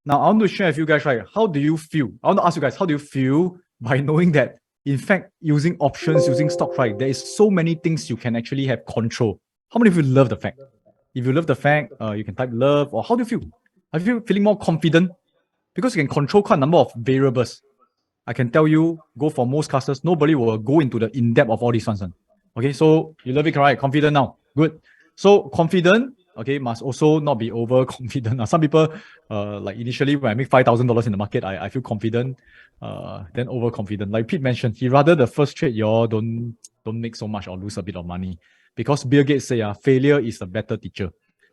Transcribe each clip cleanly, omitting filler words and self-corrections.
Now, I want to share with you guys, right? How do you feel? I want to ask you guys, how do you feel by knowing that, in fact, using options, using stock, right? There is so many things you can actually have control. How many of you love the fact? If you love the fact, you can type love, or how do you feel? Are you feeling more confident? Because you can control quite a number of variables. I can tell you, go for most classes, nobody will go into the in-depth of all these ones. Okay, so you love it, right? Confident now. Good. So confident, okay, must also not be overconfident. Some people, like initially when I make $5,000 in the market, I feel confident, then overconfident. Like Pete mentioned, he rather the first trade you all don't make so much or lose a bit of money. Because Bill Gates say, failure is a better teacher.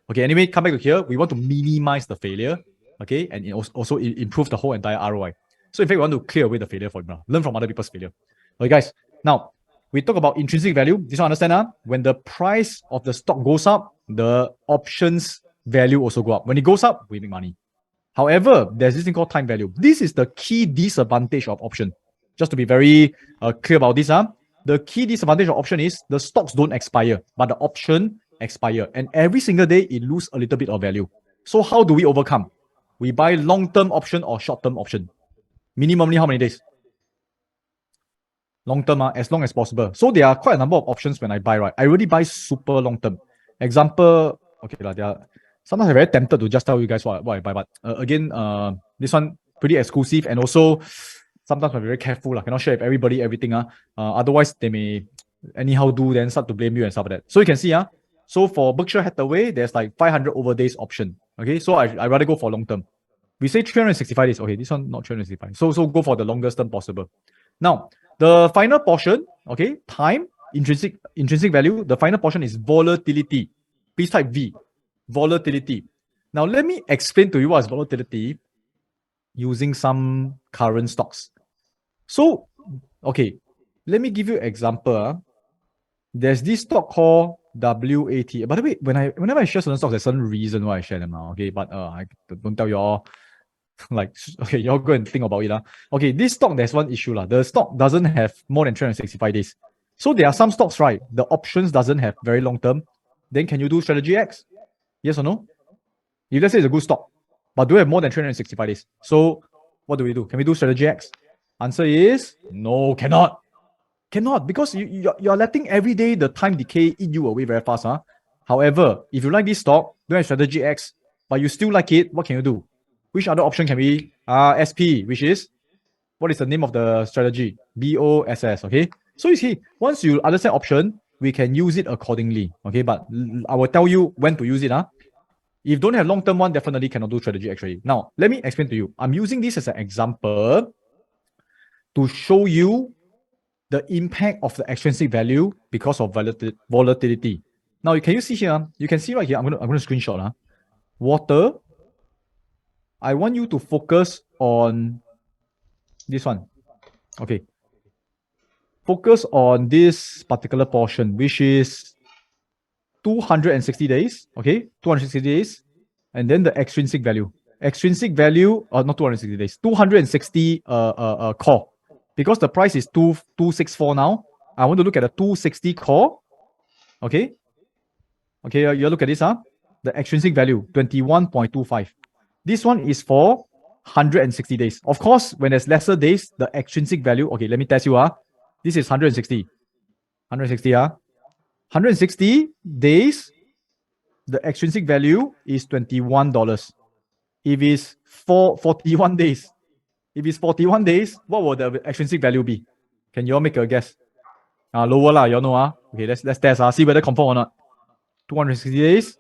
Okay, anyway, come back to here. We want to minimize the failure, okay, and it also improve the whole entire ROI. So in fact, we want to clear away the failure for him. Learn from other people's failure. Okay, guys. Now, we talk about intrinsic value. This one understand? When the price of the stock goes up, the options value also go up. When it goes up, we make money. However, there's this thing called time value. This is the key disadvantage of option. Just to be very clear about this, the key disadvantage of option is the stocks don't expire, but the option expire. And every single day, it lose a little bit of value. So how do we overcome? We buy long-term option or short-term option. Minimally how many days? Long term, as long as possible. So there are quite a number of options when I buy, right? I really buy super long term. Example, okay, there are, sometimes I'm very tempted to just tell you guys what I buy, but again, this one pretty exclusive, and also sometimes I'm very careful. I cannot share with everybody everything. Otherwise, they may anyhow do, then start to blame you and stuff like that. So you can see, so for Berkshire Hathaway, there's like 500 over days option. Okay, so I rather go for long term. We say 365 days. Okay, this one not 365. So go for the longest term possible. Now, the final portion, okay, time, intrinsic value. The final portion is volatility. Please type V, volatility. Now, let me explain to you what is volatility using some current stocks. So, okay, let me give you an example. There's this stock called WAT. By the way, whenever I share certain stocks, there's some reason why I share them now. Okay, but I don't tell you all. Like, okay, y'all go and think about it. Okay, this stock, there's one issue. The stock doesn't have more than 365 days. So there are some stocks, right? The options doesn't have very long term. Then can you do strategy X? Yes or no? If let's say it's a good stock, but do have more than 365 days. So what do we do? Can we do strategy X? Answer is no, cannot. Cannot, because you're letting every day the time decay eat you away very fast. However, if you like this stock, don't have strategy X, but you still like it, what can you do? Which other option can we? SP, which is, what is the name of the strategy? BOSS, okay? So you see, once you understand option, we can use it accordingly, okay? But I will tell you when to use it. If you don't have long-term one, definitely cannot do strategy actually. Now, let me explain to you. I'm using this as an example to show you the impact of the extrinsic value because of volatility. Now, can you see here? You can see right here. I'm gonna screenshot. Water. I want you to focus on this one. Okay. Focus on this particular portion, which is 260 days. Okay, 260 days. And then the extrinsic value. Extrinsic value, not 260 days, 260 core. Because the price is 264 now, I want to look at the 260 core. Okay. Okay, you look at this, the extrinsic value, 21.25. This one is for 160 days. Of course, when there's lesser days, the extrinsic value, okay, let me test you. This is 160. 160, 160 days, the extrinsic value is $21. If it's 41 days, what will the extrinsic value be? Can you all make a guess? Lower lah, you all know. Okay, let's test, see whether confirm or not. 260 days,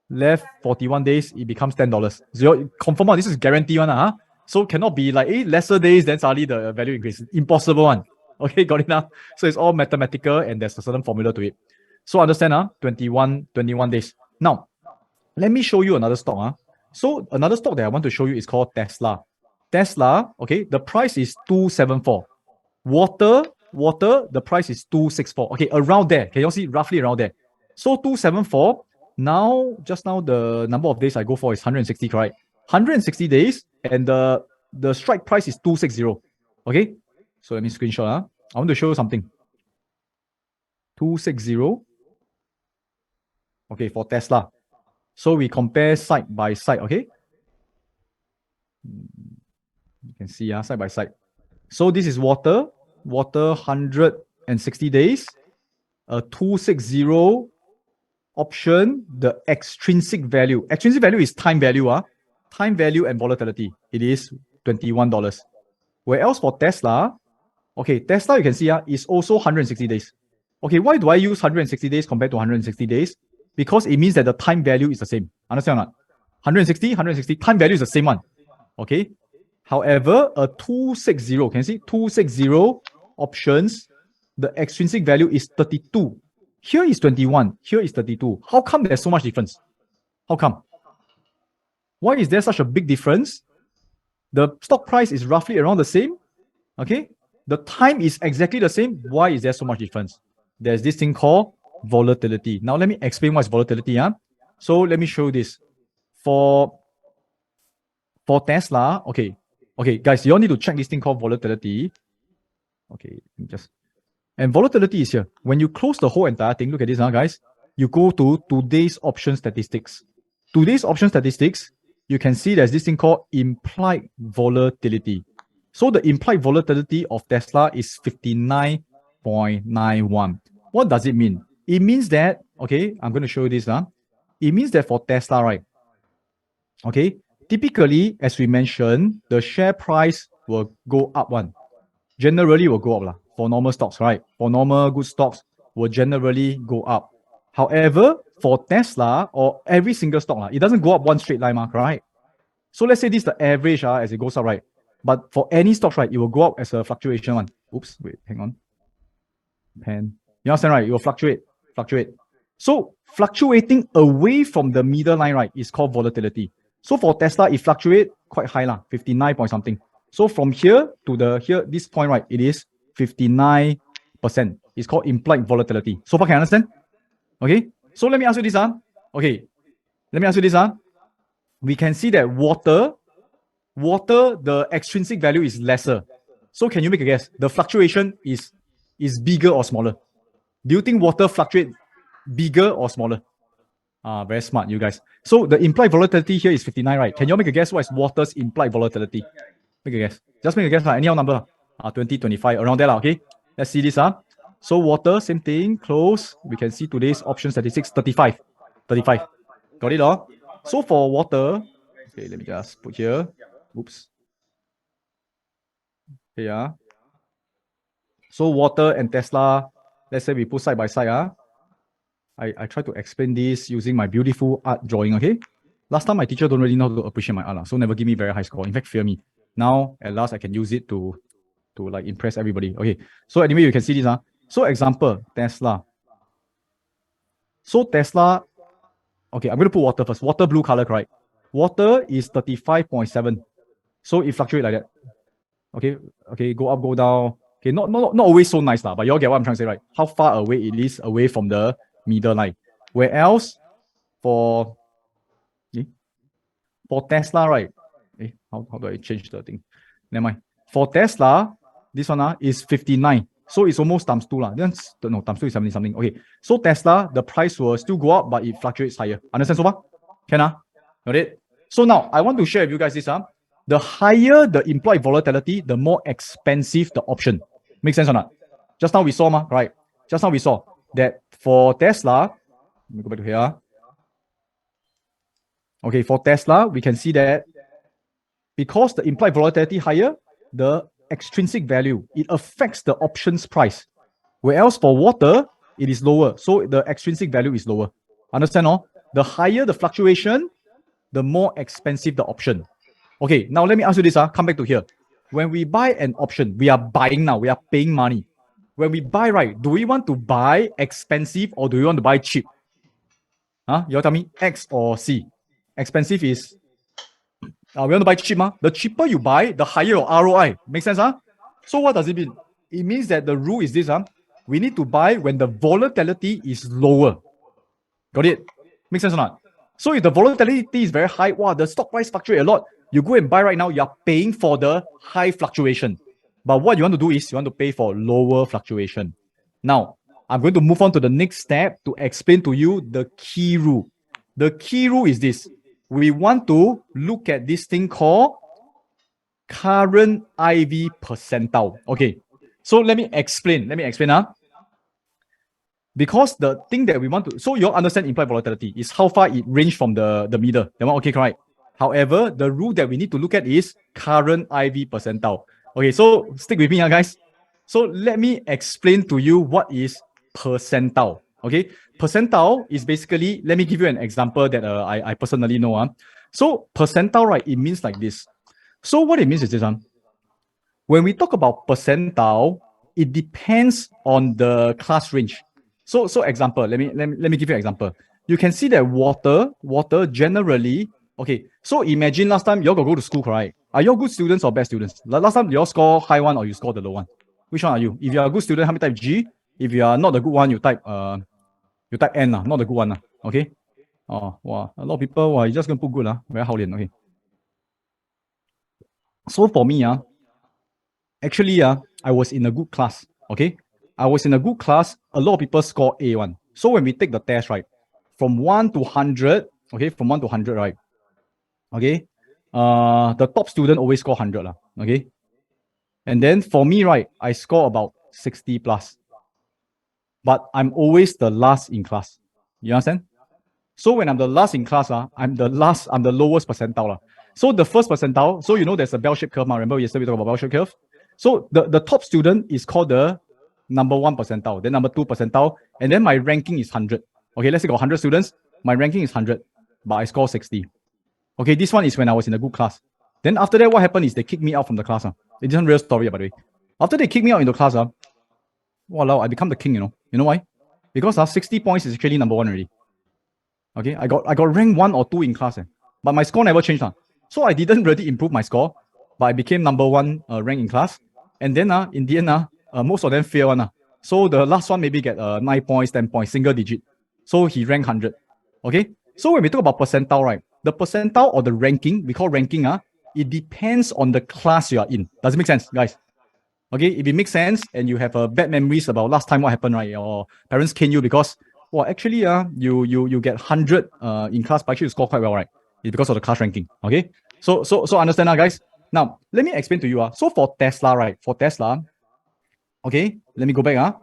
left 41 days, it becomes $10. So confirm, this is guaranteed one. So cannot be like lesser days, then suddenly the value increases. Impossible one. Okay, got it now? So it's all mathematical and there's a certain formula to it. So understand, 21 days. Now, let me show you another stock. So another stock that I want to show you is called Tesla. Tesla, okay, the price is 274. Water, the price is 264. Okay, around there. Can you see roughly around there? So 274. Now, just now, the number of days I go for is 160, right? 160 days, and the strike price is 260. Okay, so let me screenshot. I want to show you something. 260. Okay, for Tesla. So we compare side by side, okay? can see side by side. So this is water 160 days, a 260 option, the extrinsic value. Extrinsic value is time value, time value and volatility. It is $21. Where else for Tesla? Okay, Tesla you can see is also 160 days. Okay, why do I use 160 days compared to 160 days? Because it means that the time value is the same. Understand or not? 160, time value is the same one. Okay. However, a 260, can you see? 260 options, the extrinsic value is 32. Here is 21. Here is 32. How come there's so much difference? How come? Why is there such a big difference? The stock price is roughly around the same. Okay. The time is exactly the same. Why is there so much difference? There's this thing called volatility. Now, let me explain what is volatility. So, let me show you this. For Tesla, okay, guys, you all need to check this thing called volatility. Okay, and volatility is here. When you close the whole entire thing, look at this now, guys. You go to today's option statistics. Today's option statistics, you can see there's this thing called implied volatility. So the implied volatility of Tesla is 59.91. What does it mean? It means that, okay, I'm going to show you this. It means that for Tesla, right? Okay, typically, as we mentioned, the share price will go up one. Generally will go up for normal stocks, right? For normal good stocks will generally go up. However, for Tesla or every single stock, it doesn't go up one straight line, right? So let's say this is the average as it goes up, right? But for any stocks, right, it will go up as a fluctuation one. Oops, wait, hang on. Pen. You understand, right? It will fluctuate. So fluctuating away from the middle line, right, is called volatility. So for Tesla, it fluctuates quite high, 59 point something. So from here to this point, right, it is 59%. It's called implied volatility. So far, can you understand? Okay. So let me ask you this. Okay. Let me ask you this. We can see that water, the extrinsic value is lesser. So can you make a guess? The fluctuation is bigger or smaller? Do you think water fluctuates bigger or smaller? Very smart, you guys. So the implied volatility here is 59, right? Can you make a guess what is water's implied volatility? Make a guess. Just make a guess. Any number. 20, 25, around there. Okay. Let's see this. So water, same thing. Close. We can see today's option statistics, 35. 35. Got it all? So for water, okay, let me just put here. Oops. Here. So water and Tesla, let's say we put side by side. I try to explain this using my beautiful art drawing, okay? Last time, my teacher don't really know how to appreciate my art, so never give me very high score. In fact, fear me. Now, at last, I can use it to like impress everybody. Okay, so anyway, you can see this. So example, Tesla. So Tesla, okay, I'm going to put water first. Water, blue color, correct? Water is 35.7. So it fluctuates like that. Okay, go up, go down. Okay, not always so nice, but you all get what I'm trying to say, right? How far away it is away from the middle line. Where else for Tesla, right? How do I change the thing? Never mind. For Tesla, this one is 59. So it's almost times 2. Times 2 is 70 something. Okay. So Tesla, the price will still go up, but it fluctuates higher. Understand so far? Can Got it? So now I want to share with you guys this. The higher the implied volatility, the more expensive the option. Make sense or not? Just now we saw, right? Just now we saw that for Tesla, let me go back to here. Okay, for Tesla, we can see that because the implied volatility higher, the extrinsic value, it affects the options price. Whereas for water, it is lower. So the extrinsic value is lower. Understand all? The higher the fluctuation, the more expensive the option. Okay, now let me ask you this. Come back to here. When we buy an option, we are buying now. We are paying money. When we buy, right, do we want to buy expensive or do we want to buy cheap? You all tell me, X or C? Expensive is, we want to buy cheap. The cheaper you buy, the higher your ROI. Make sense? So what does it mean? It means that the rule is this. We need to buy when the volatility is lower. Got it? Make sense or not? So if the volatility is very high, wow, the stock price fluctuates a lot. You go and buy right now, you are paying for the high fluctuation. But what you want to do is you want to pay for lower fluctuation. Now, I'm going to move on to the next step to explain to you the key rule. The key rule is this. We want to look at this thing called current IV percentile. Okay, so let me explain. Because the thing that we want to, so you all understand implied volatility is how far it ranged from the middle. That one, okay, correct. However, the rule that we need to look at is current IV percentile. Okay, so stick with me, guys. So let me explain to you what is percentile. Okay, percentile is basically, let me give you an example that I personally know. So percentile, right, it means like this. So what it means is this. When we talk about percentile, it depends on the class range. So example, let me give you an example. You can see that water generally, okay, so imagine last time you all go to school, right? Are you all good students or bad students? Last time you all score high one or you score the low one? Which one are you? If you are a good student, how many type G? If you are not the good one, you type N, not the good one. Okay? Oh, wow. A lot of people, wow, you just gonna put good, very haolian, okay. So for me, actually, I was in a good class, okay? I was in a good class. A lot of people score A1. So when we take the test, right, from 1 to 100, okay, from 1 to 100, right, okay, the top student always score 100, okay? And then for me, right, I score about 60 plus. But I'm always the last in class. You understand? So when I'm the last in class, I'm the lowest percentile. So the first percentile, so you know there's a bell-shaped curve. Remember yesterday we talked about bell-shaped curve? So the top student is called the number 1 percentile, then number 2 percentile, and then my ranking is 100. Okay, let's say got 100 students, my ranking is 100, but I score 60. Okay, this one is when I was in a good class. Then after that, what happened is they kicked me out from the class. It's a real story, by the way. After they kicked me out in the class, walao, I become the king, you know. You know why? Because 60 points is actually number 1 already. Okay, I got rank 1 or 2 in class, but my score never changed. So I didn't really improve my score, but I became number 1 rank in class. And then in the end, most of them fail one. So the last one maybe get 9 points, 10 points, single digit. So he ranked 100. Okay, so when we talk about percentile, right, the percentile or the ranking, we call ranking, it depends on the class you are in. Does it make sense, guys? Okay, if it makes sense and you have bad memories about last time what happened, right, your parents cane you because, well, actually, you get 100 in class, but actually you score quite well, right? It's because of the class ranking. Okay, so understand now, guys. Now let me explain to you. So for Tesla, right? For Tesla, okay, let me go back.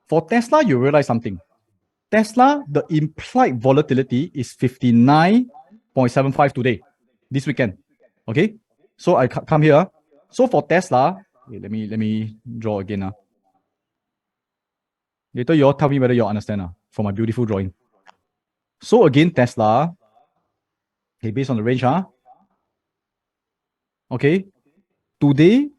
For Tesla, you realize something. Tesla, the implied volatility is 59.75 today, this weekend. Okay, so I come here. So for Tesla, okay, let me draw again. Later you all tell me whether you all understand from my beautiful drawing. So again, Tesla, okay, based on the range, okay, today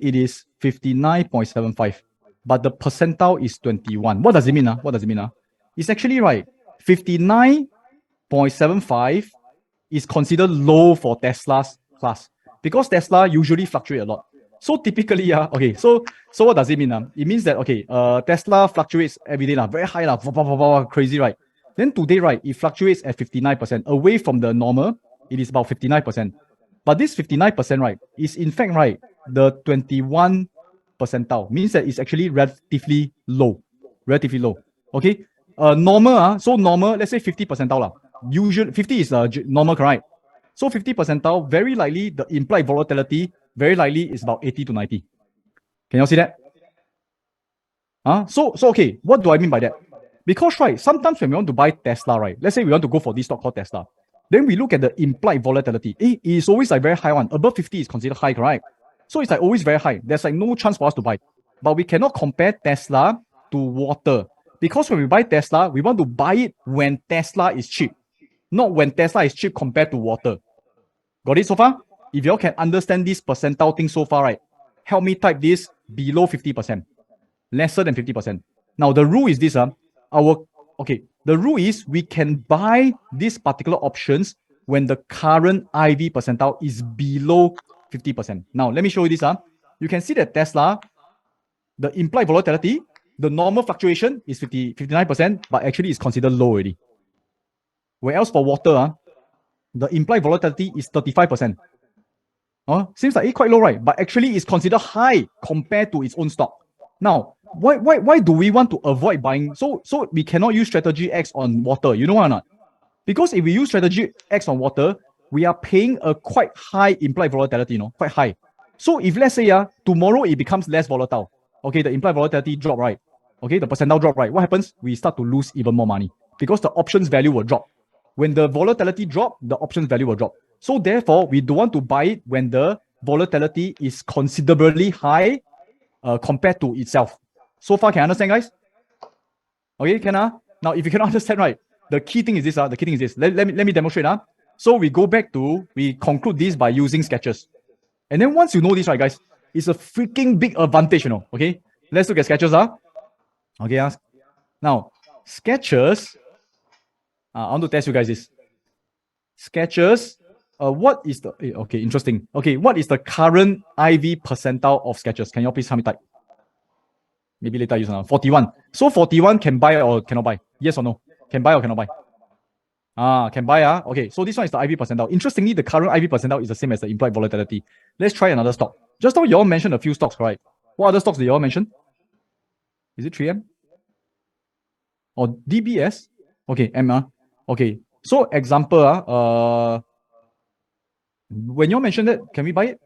it is 59.75, but the percentile is 21. What does it mean? What does it mean? It's actually right. 59.75 is considered low for Tesla's class because Tesla usually fluctuate a lot. So typically, okay, so what does it mean? It means that, okay, Tesla fluctuates every day, very high, crazy, right? Then today, right, it fluctuates at 59%. Away from the normal, it is about 59%. But this 59%, right, is in fact, right, the 21 percentile. Means that it's actually relatively low. Relatively low. Okay? Normal, so normal, let's say 50 percentile. Usually, 50 is normal, correct? So 50 percentile, very likely the implied volatility, very likely is about 80 to 90. Can you see that? So okay, what do I mean by that? Because, right, sometimes when we want to buy Tesla, right, let's say we want to go for this stock called Tesla, then we look at the implied volatility. It is always like very high one. Above 50 is considered high, correct? So it's like always very high. There's like no chance for us to buy. But we cannot compare Tesla to water. Because when we buy Tesla, we want to buy it when Tesla is cheap. Not when Tesla is cheap compared to water. Got it so far? If you all can understand this percentile thing so far, right, help me type this below 50%. Lesser than 50%. Now the rule is this, the rule is we can buy these particular options when the current IV percentile is below 50%. Now let me show you this. You can see that Tesla, the implied volatility, the normal fluctuation is 59%, but actually is considered low already. Whereas for water, the implied volatility is 35%. Seems like it's quite low, right? But actually it's considered high compared to its own stock. Now, why do we want to avoid buying? So we cannot use strategy X on water. You know why or not? Because if we use strategy X on water, we are paying a quite high implied volatility, quite high. So if let's say tomorrow it becomes less volatile, okay, the implied volatility drop, right? Okay, the percentile drop, right? What happens? We start to lose even more money because the options value will drop. When the volatility drop, the options value will drop. So therefore, we don't want to buy it when the volatility is considerably high compared to itself. So far, can you understand, guys? Okay, can Now, if you cannot understand, right, the key thing is this. The key thing is this. Let me demonstrate. So we go back to, we conclude this by using sketches. And then once you know this, right, guys, it's a freaking big advantage, okay? Let's look at sketches. Okay, now, sketches, I want to test you guys this. Sketches, what is the, okay, interesting. Okay, what is the current IV percentile of sketches? Can you all please help me type? Maybe later use 41. So 41 can buy or cannot buy? Yes or no? Can buy or cannot buy? Can buy. Okay, so this one is the IV percentile. Interestingly, the current IV percentile is the same as the implied volatility. Let's try another stock. Just now you all mentioned a few stocks, right? What other stocks did you all mention? Is it 3M? Or DBS? Okay, M. Okay, so example, when you mentioned that, can we buy it?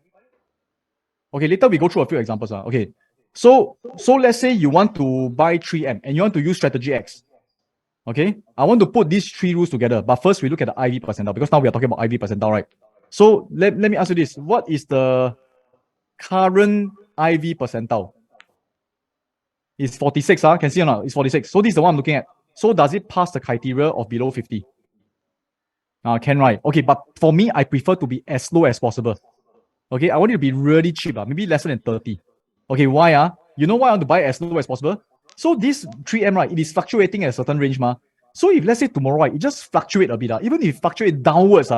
Okay, later we go through a few examples. Okay, so let's say you want to buy 3M and you want to use strategy X. Okay, I want to put these three rules together, but first we look at the IV percentile because now we are talking about IV percentile, right? So let me ask you this: what is the current IV percentile? It's 46. Can see or not? It's 46. So this is the one I'm looking at. So does it pass the criteria of below 50? Can, right? Okay, but for me, I prefer to be as low as possible. Okay, I want it to be really cheap, maybe lesser than 30. Okay, why? You know why I want to buy as low as possible? So this 3M, right, it is fluctuating at a certain range. So if let's say tomorrow, right, it just fluctuate a bit. Even if it fluctuate downwards,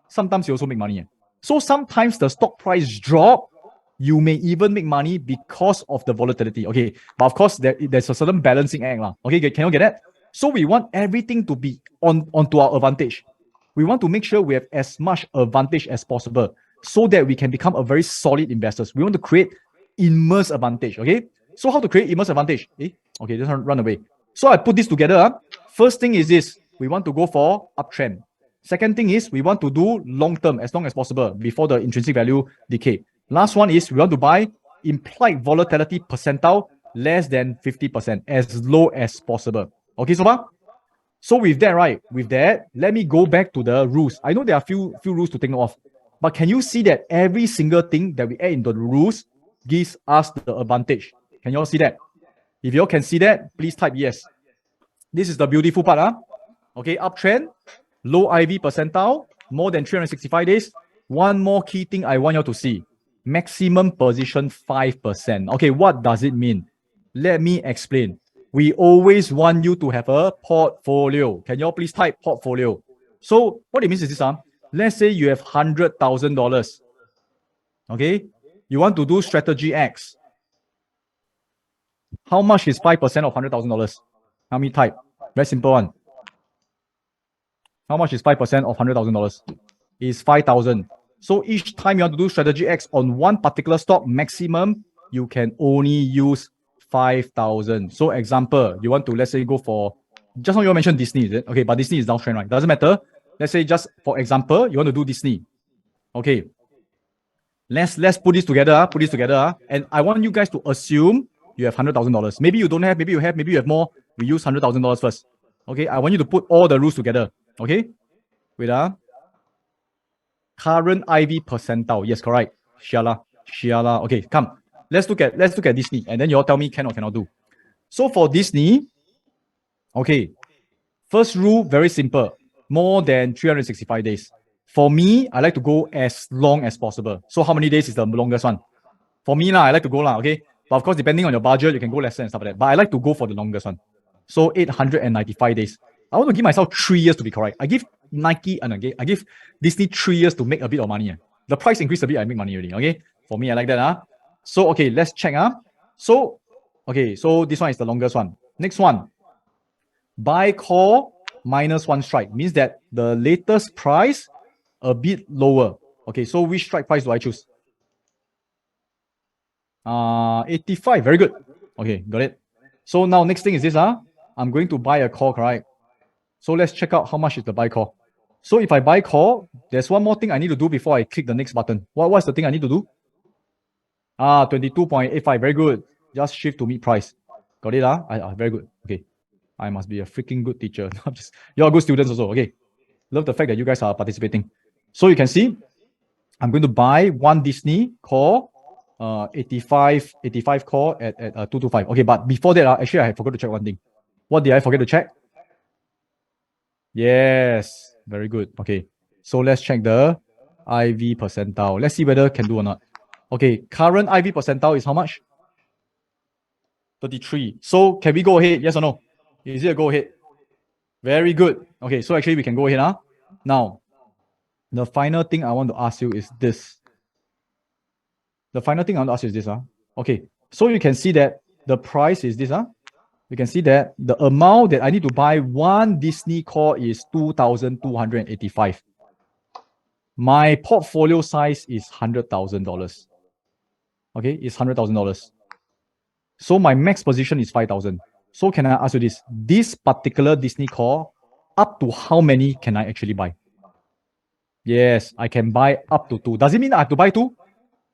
sometimes you also make money. So sometimes the stock price drop, you may even make money because of the volatility. Okay, but of course, there's a certain balancing act. Okay, can you get that? So we want everything to be onto our advantage. We want to make sure we have as much advantage as possible so that we can become a very solid investors. We want to create immense advantage. Okay, so how to create immense advantage? Okay, just run away. So I put this together. First thing is this: we want to go for uptrend. Second thing is we want to do long term as long as possible before the intrinsic value decay. Last one is we want to buy implied volatility percentile less than 50%, as low as possible. Okay, so far? So with that, right, let me go back to the rules. I know there are few rules to take note of, but can you see that every single thing that we add into the rules gives us the advantage? Can you all see that? If you all can see that, please type yes. This is the beautiful part. Okay, uptrend, low IV percentile, more than 365 days. One more key thing I want you all to see. Maximum position 5%. Okay, what does it mean? Let me explain. We always want you to have a portfolio. Can you all please type portfolio? So what it means is this. Let's say you have $100,000. Okay, you want to do strategy X. How much is 5% of $100,000? How many type? Very simple one. How much is 5% of $100,000? Is 5,000. So each time you want to do strategy X on one particular stock, maximum you can only use 5,000. So example, you want to, let's say, go for, just now you mentioned Disney, is it? Okay, but Disney is downtrend, right? Doesn't matter. Let's say just for example, you want to do Disney. Okay. Let's put this together, and I want you guys to assume you have $100,000. Maybe you don't have, maybe you have, maybe you have more. We use $100,000 first. Okay, I want you to put all the rules together. Okay, wait. Current IV percentile. Yes, correct. Shiala. Okay, come. Let's look at Disney, and then you all tell me can or cannot do. So for Disney, okay, first rule, very simple. More than 365 days. For me, I like to go as long as possible. So how many days is the longest one? For me, I like to go, okay? But of course, depending on your budget, you can go lesser and stuff like that. But I like to go for the longest one. So 895 days. I want to give myself 3 years to be correct. I give Nike and I give Disney 3 years to make a bit of money. The price increase a bit, I make money already. Okay, for me, I like that. So okay, let's check. So okay, so this one is the longest one. Next one, buy call -1 strike means that the latest price a bit lower. Okay, so which strike price do I choose? 85. Very good. Okay, got it. So now next thing is this. I'm going to buy a call, correct? So let's check out how much is the buy call. So if I buy call, there's one more thing I need to do before I click the next button. What's the thing I need to do? 22.85. Very good. Just shift to mid price. Got it? Very good. Okay. I must be a freaking good teacher. You're good students also. Okay. Love the fact that you guys are participating. So you can see, I'm going to buy one Disney call, 85 call at 225. Okay, but before that, actually, I forgot to check one thing. What did I forget to check? Yes, very good. Okay, so let's check the IV percentile. Let's see whether can do or not. Okay, current IV percentile is how much? 33. So can we go ahead? Yes or no? Is it a go ahead? Very good. Okay, so actually we can go ahead. Now, the final thing I want to ask you is this. Okay, so you can see that the price is this. You can see that the amount that I need to buy one Disney call is 2,285. My portfolio size is $100,000. Okay, it's $100,000. So my max position is 5,000. So can I ask you this? This particular Disney call, up to how many can I actually buy? Yes, I can buy up to 2. Does it mean I have to buy 2?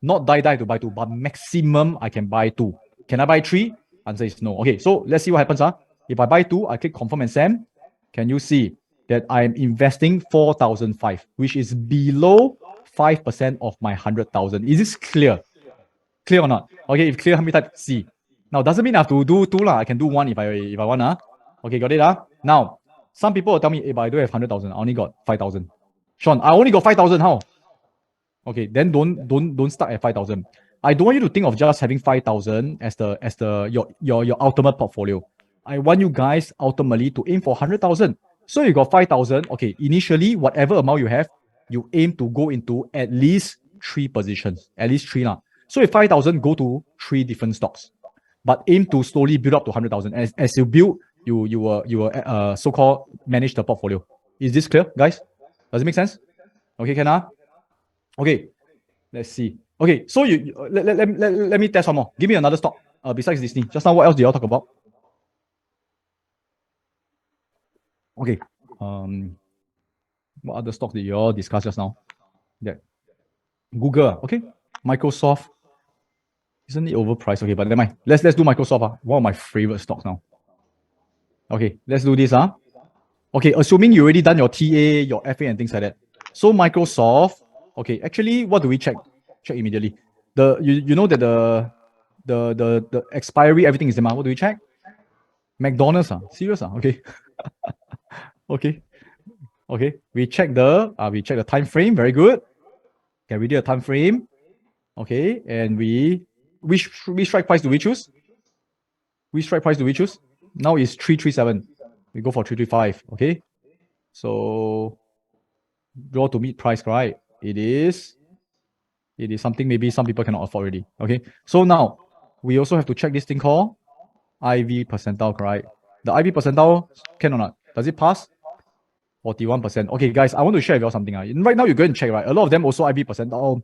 Not die to buy 2, but maximum I can buy 2. Can I buy 3? Answer is no. Okay, so let's see what happens. If I buy 2, I click confirm and send. Can you see that I'm investing 4,005, which is below 5% of my 100,000? Is this clear? Clear or not? Okay, if clear, help me type C. Now, doesn't mean I have to do 2 lah. I can do 1 if I want. Okay, got it. Now, some people will tell me, hey, but I don't have 100,000. I only got 5,000. Sean, I only got 5,000. How? Okay, then don't start at 5,000. I don't want you to think of just having 5,000 as your ultimate portfolio. I want you guys ultimately to aim for 100,000. So you got 5,000. Okay, initially, whatever amount you have, you aim to go into at least 3 positions. At least 3 lah. So if 5,000, go to 3 different stocks. But aim to slowly build up to 100,000. As you build, you will so-called manage the portfolio. Is this clear, guys? Does it make sense? Okay, can Okay, let's see. Okay, so let me test one more. Give me another stock besides Disney. Just now, what else did y'all talk about? Okay. What other stocks did y'all discuss just now? Yeah. Google. Okay. Microsoft. Isn't it overpriced? Okay, but never mind. Let's do Microsoft. One of my favorite stocks now. Okay, let's do this. Okay, assuming you already done your TA, your FA, and things like that. So Microsoft. Okay, actually, what do we check? Check immediately. You know that the expiry, everything is there. What do we check? McDonald's. Serious? Okay. Okay. Okay. We check the time frame. Very good. Okay, we did a time frame. Okay, and which strike price do we choose? Which strike price do we choose? Now it's 337. We go for 335. Okay. So draw to meet price, right? It is something maybe some people cannot afford already. Okay. So now we also have to check this thing called IV percentile, right? The IV percentile can or not? Does it pass? 41%. Okay, guys, I want to share with you something. Right now, you go and check, right? A lot of them also IV percentile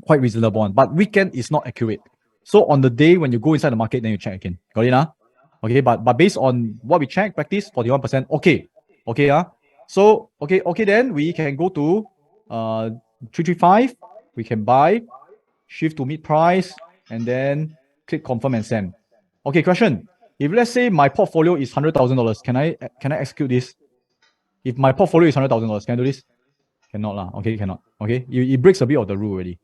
quite reasonable one, but weekend is not accurate. So on the day when you go inside the market, then you check again. Got it? Okay, but based on what we check, practice 41%. Okay. Okay, so okay, then we can go to 335. We can buy, shift to mid price, and then click confirm and send. Okay, question. If let's say my portfolio is $100,000, can I execute this? If my portfolio is $100,000, can I do this? Cannot lah. Okay, cannot. Okay, it breaks a bit of the rule already.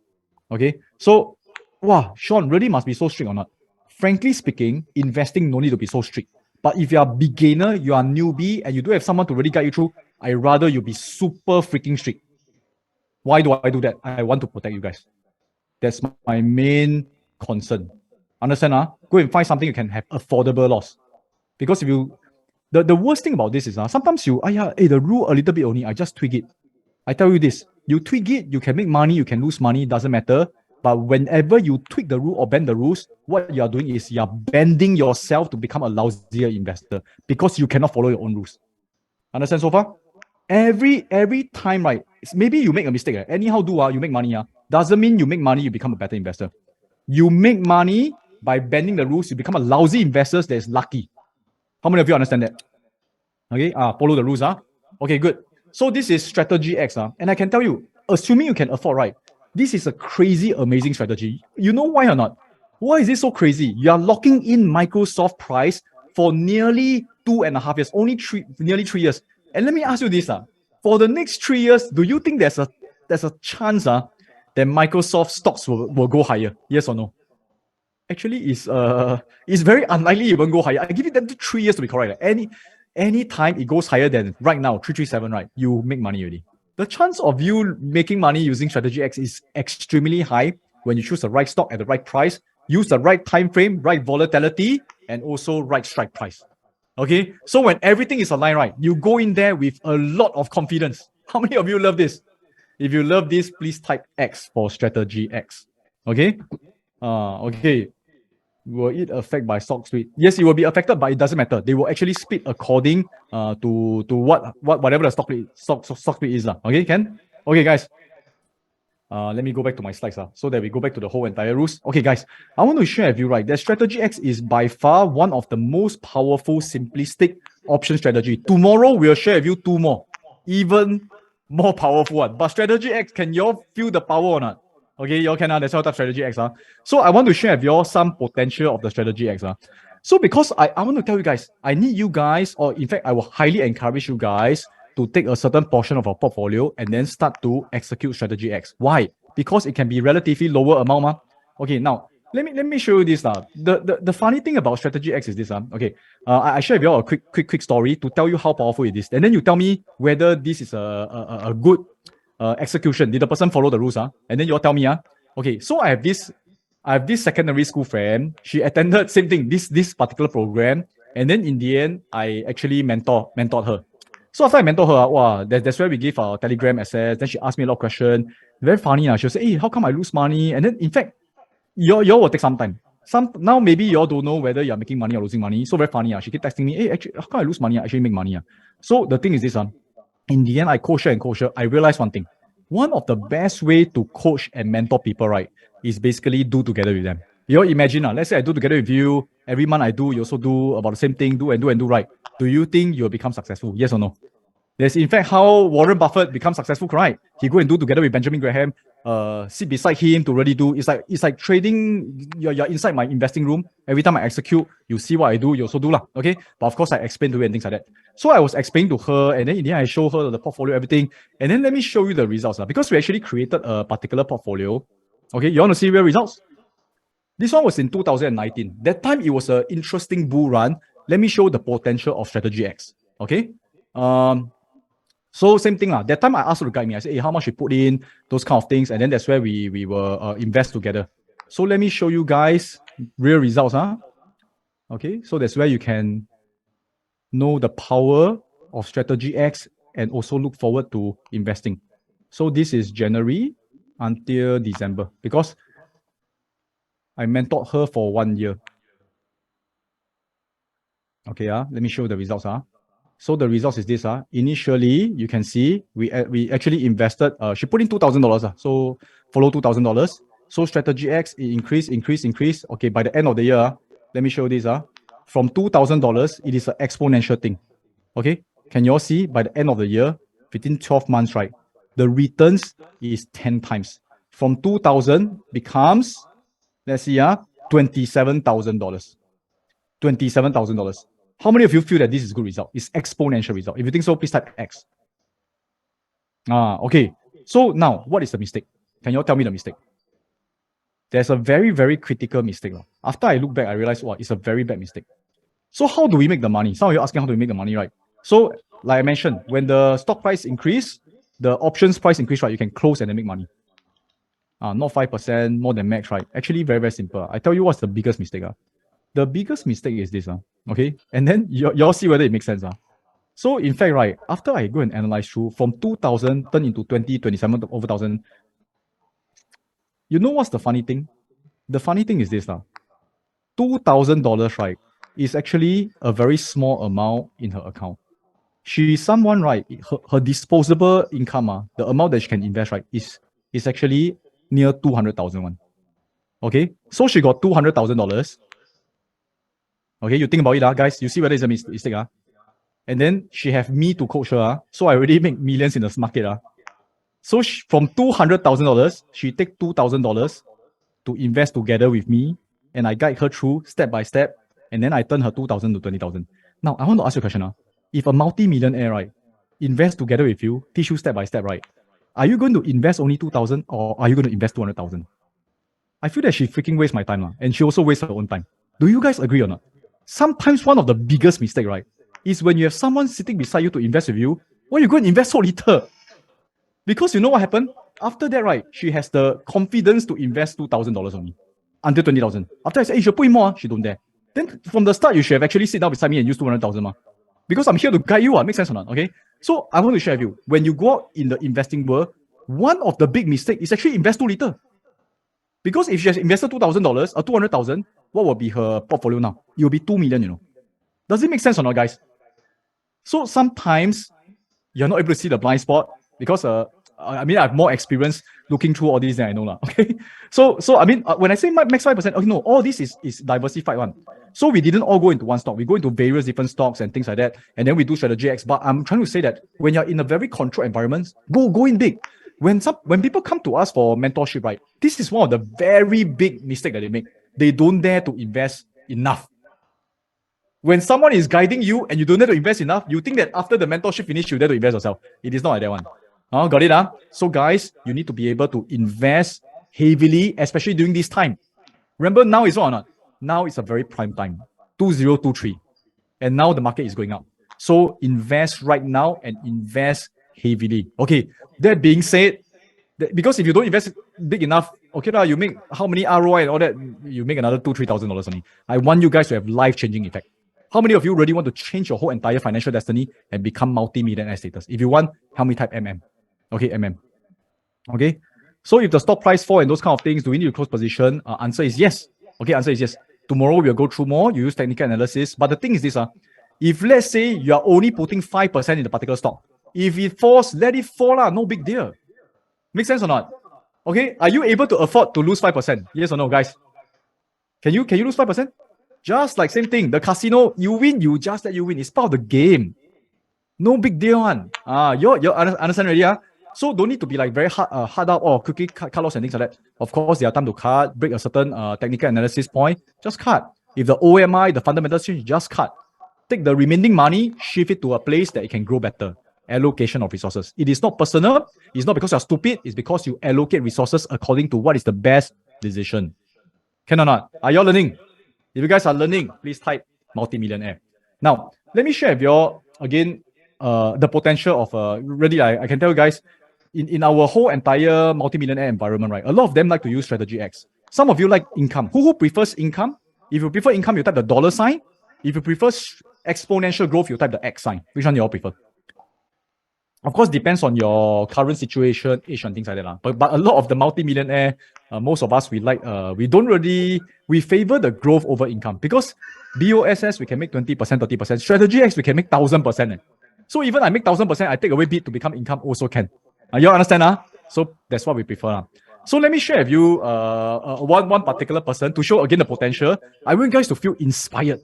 Okay, so wow, Sean really must be so strict or not? Frankly speaking, investing no need to be so strict. But if you are a beginner, you are newbie, and you don't have someone to really guide you through, I rather you be super freaking strict. Why do I do that? I want to protect you guys. That's my main concern. Understand? Go and find something you can have affordable loss. Because if you, the worst thing about this is sometimes the rule a little bit only, I just tweak it. I tell you this, you tweak it, you can make money, you can lose money, doesn't matter. But whenever you tweak the rule or bend the rules, what you're doing is you're bending yourself to become a lousier investor because you cannot follow your own rules. Understand so far? Every time, right? Maybe you make a mistake. Anyhow you make money. Doesn't mean you make money, you become a better investor. You make money by bending the rules, you become a lousy investor that is lucky. How many of you understand that? Okay, follow the rules. Okay, good. So this is strategy X. And I can tell you, assuming you can afford, right? This is a crazy, amazing strategy. You know why or not? Why is it so crazy? You are locking in Microsoft price for nearly 2.5 years, nearly 3 years. And let me ask you this: for the next 3 years, do you think there's a chance that Microsoft stocks will go higher? Yes or no? Actually, it's very unlikely it won't go higher. I give it them 3 years to be correct. Any time it goes higher than right now, 337, right? You make money already. The chance of you making money using Strategy X is extremely high when you choose the right stock at the right price, use the right time frame, right volatility, and also right strike price. Okay, so when everything is aligned, right, you go in there with a lot of confidence. How many of you love this? If you love this, please type X for Strategy X. Okay. Okay. Will it affect by stock split? Yes, it will be affected, but it doesn't matter. They will actually split according to whatever the stock split is. Okay, Ken? Okay, guys. Let me go back to my slides so that we go back to the whole entire rules. Okay, guys, I want to share with you, right, that Strategy X is by far one of the most powerful, simplistic option strategy. Tomorrow, we'll share with you two more, even more powerful one. But Strategy X, can you all feel the power or not? Okay, you all can, that's how Strategy X. So I want to share with you all some potential of the Strategy X. So because I want to tell you guys, I need you guys, or in fact, I will highly encourage you guys to take a certain portion of our portfolio and then start to execute Strategy X. Why? Because it can be relatively lower amount. Okay, now let me show you this. The funny thing about Strategy X is this. Okay, I share with you all a quick story to tell you how powerful it is. And then you tell me whether this is a good execution. Did the person follow the rules? And then you all tell me. Okay, so I have this secondary school friend. She attended same thing, this particular program. And then in the end, I actually mentored her. So after I mentor her, wow, that's where we give our Telegram access. Then she asked me a lot of questions. Very funny. She'll say, hey, how come I lose money? And then in fact, y'all will take some time. Now maybe y'all don't know whether you're making money or losing money. So very funny. She keep texting me, hey, actually, how come I lose money? I actually make money. So the thing is this. In the end, I coach her. I realized one thing. One of the best way to coach and mentor people, right, is basically do together with them. You all imagine, let's say I do together with you. Every month I do, you also do about the same thing, do, right? Do you think you'll become successful? Yes or no? That's in fact how Warren Buffett becomes successful, right? He go and do together with Benjamin Graham, sit beside him to really do. It's like trading. You're inside my investing room. Every time I execute, you see what I do, you also do lah. Okay, but of course I explain to her and things like that. So I was explaining to her, and then in the end I show her the portfolio, everything, and then let me show you the results because we actually created a particular portfolio. Okay, you want to see real results? This one was in 2019. That time it was an interesting bull run. Let me show the potential of Strategy X. Okay. So same thing lah. That time I asked her to guide me. I said, hey, how much you put in, those kind of things. And then that's where we will invest together. So let me show you guys real results. Okay, so that's where you can know the power of Strategy X and also look forward to investing. So this is January until December because I mentored her for 1 year. Okay, let me show the results. So the results is this. Initially, you can see we actually invested. She put in $2,000. So follow $2,000. So Strategy X, it increase. Okay, by the end of the year, let me show this. From $2,000, it is an exponential thing. Okay, can you all see by the end of the year, within 12 months, right? The returns is 10 times. From 2,000 becomes, let's see, $27,000. $27,000. How many of you feel that this is a good result? It's exponential result. If you think so, please type X. Okay. So now, what is the mistake? Can you all tell me the mistake? There's a very, very critical mistake. After I look back, I realized, it's a very bad mistake. So how do we make the money? Some of you are asking how do we make the money, right? So like I mentioned, when the stock price increase, the options price increase, right? You can close and then make money. Not 5%, more than max, right? Actually, very, very simple. I tell you what's the biggest mistake. The biggest mistake is this, okay? And then y'all see whether it makes sense. So in fact, right, after I go and analyze through, from 2,000 turn into 20, 27 over 1,000, you know what's the funny thing? The funny thing is this, $2,000, right, is actually a very small amount in her account. She is someone, right, her disposable income, the amount that she can invest, right, is actually near 200,000. Okay, so she got $200,000. Okay, you think about it, guys. You see whether it's a mistake. And then she have me to coach her. So I already make millions in this market. So from $200,000, she take $2,000 to invest together with me, and I guide her through step by step, and then I turn her 2,000 to 20,000. Now, I want to ask you a question. If a multi-millionaire, right, invest together with you, teach you step by step, right, are you going to invest only 2,000 or are you going to invest 200,000? I feel that she freaking wastes my time, and she also wastes her own time. Do you guys agree or not? Sometimes one of the biggest mistake, right, is when you have someone sitting beside you to invest with you, why you go and invest so little? Because you know what happened? After that, right, she has the confidence to invest $2,000 only until 20,000. After I said, hey, you should put in more, she don't dare. Then from the start, you should have actually sit down beside me and use 200,000. Because I'm here to guide you. Makes sense or not? Okay. So I want to share with you, when you go out in the investing world, one of the big mistakes is actually invest too little. Because if she has invested $2,000 or 200,000, what will be her portfolio now? It will be 2 million, you know. Does it make sense or not, guys? So sometimes you're not able to see the blind spot because I mean, I have more experience looking through all these than I know. Okay. So I mean, when I say max 5%, okay, no, all this is diversified one. So we didn't all go into one stock. We go into various different stocks and things like that. And then we do strategy X. But I'm trying to say that when you're in a very controlled environment, go in big. When people come to us for mentorship, right, this is one of the very big mistakes that they make. They don't dare to invest enough. When someone is guiding you and you don't dare to invest enough, you think that after the mentorship finish, you dare to invest yourself. It is not like that one. Got it? So guys, you need to be able to invest heavily, especially during this time. Remember, now is what or not? Now it's a very prime time, 2023. And now the market is going up. So invest right now and invest heavily. Okay, that being said, because if you don't invest big enough, okay, you make how many ROI and all that, you make another $2,000-$3,000 only. I want you guys to have life-changing effect. How many of you really want to change your whole entire financial destiny and become multi-millionaire status? If you want, help me type MM. Okay, MM. Okay, so if the stock price fall and those kind of things, do we need to close position? Answer is yes. Okay, answer is yes. Tomorrow we'll go through more. You use technical analysis. But the thing is this, if let's say you are only putting 5% in the particular stock, if it falls, let it fall, no big deal. Make sense or not? Okay, are you able to afford to lose 5%? Yes or no, guys? Can you lose 5%? Just like same thing. The casino, you win, you just let you win. It's part of the game. No big deal one. You understand already? So don't need to be like very hard up or quickly cut loss and things like that. Of course, there are time to cut, break a certain technical analysis point, just cut. If the OMI, the fundamentals change, just cut. Take the remaining money, shift it to a place that it can grow better. Allocation of resources. It is not personal. It's not because you're stupid. It's because you allocate resources according to what is the best decision. Can or not? Are you all learning? If you guys are learning, please type multi-millionaire. Now, let me share with you all again the potential of really, I can tell you guys, in our whole entire multi-millionaire environment, right? A lot of them like to use strategy X. Some of you like income. Who prefers income? If you prefer income, you type the dollar sign. If you prefer exponential growth, you type the X sign. Which one you all prefer? Of course, depends on your current situation, age, and things like that. But a lot of the multi-millionaire, most of us, we favor the growth over income because BOSS, we can make 20%, 30%. Strategy X, we can make 1,000%. So even I make 1,000%, I take away bit to become income also can. You understand? So that's what we prefer. So let me share with you one particular person to show again the potential. I want you guys to feel inspired.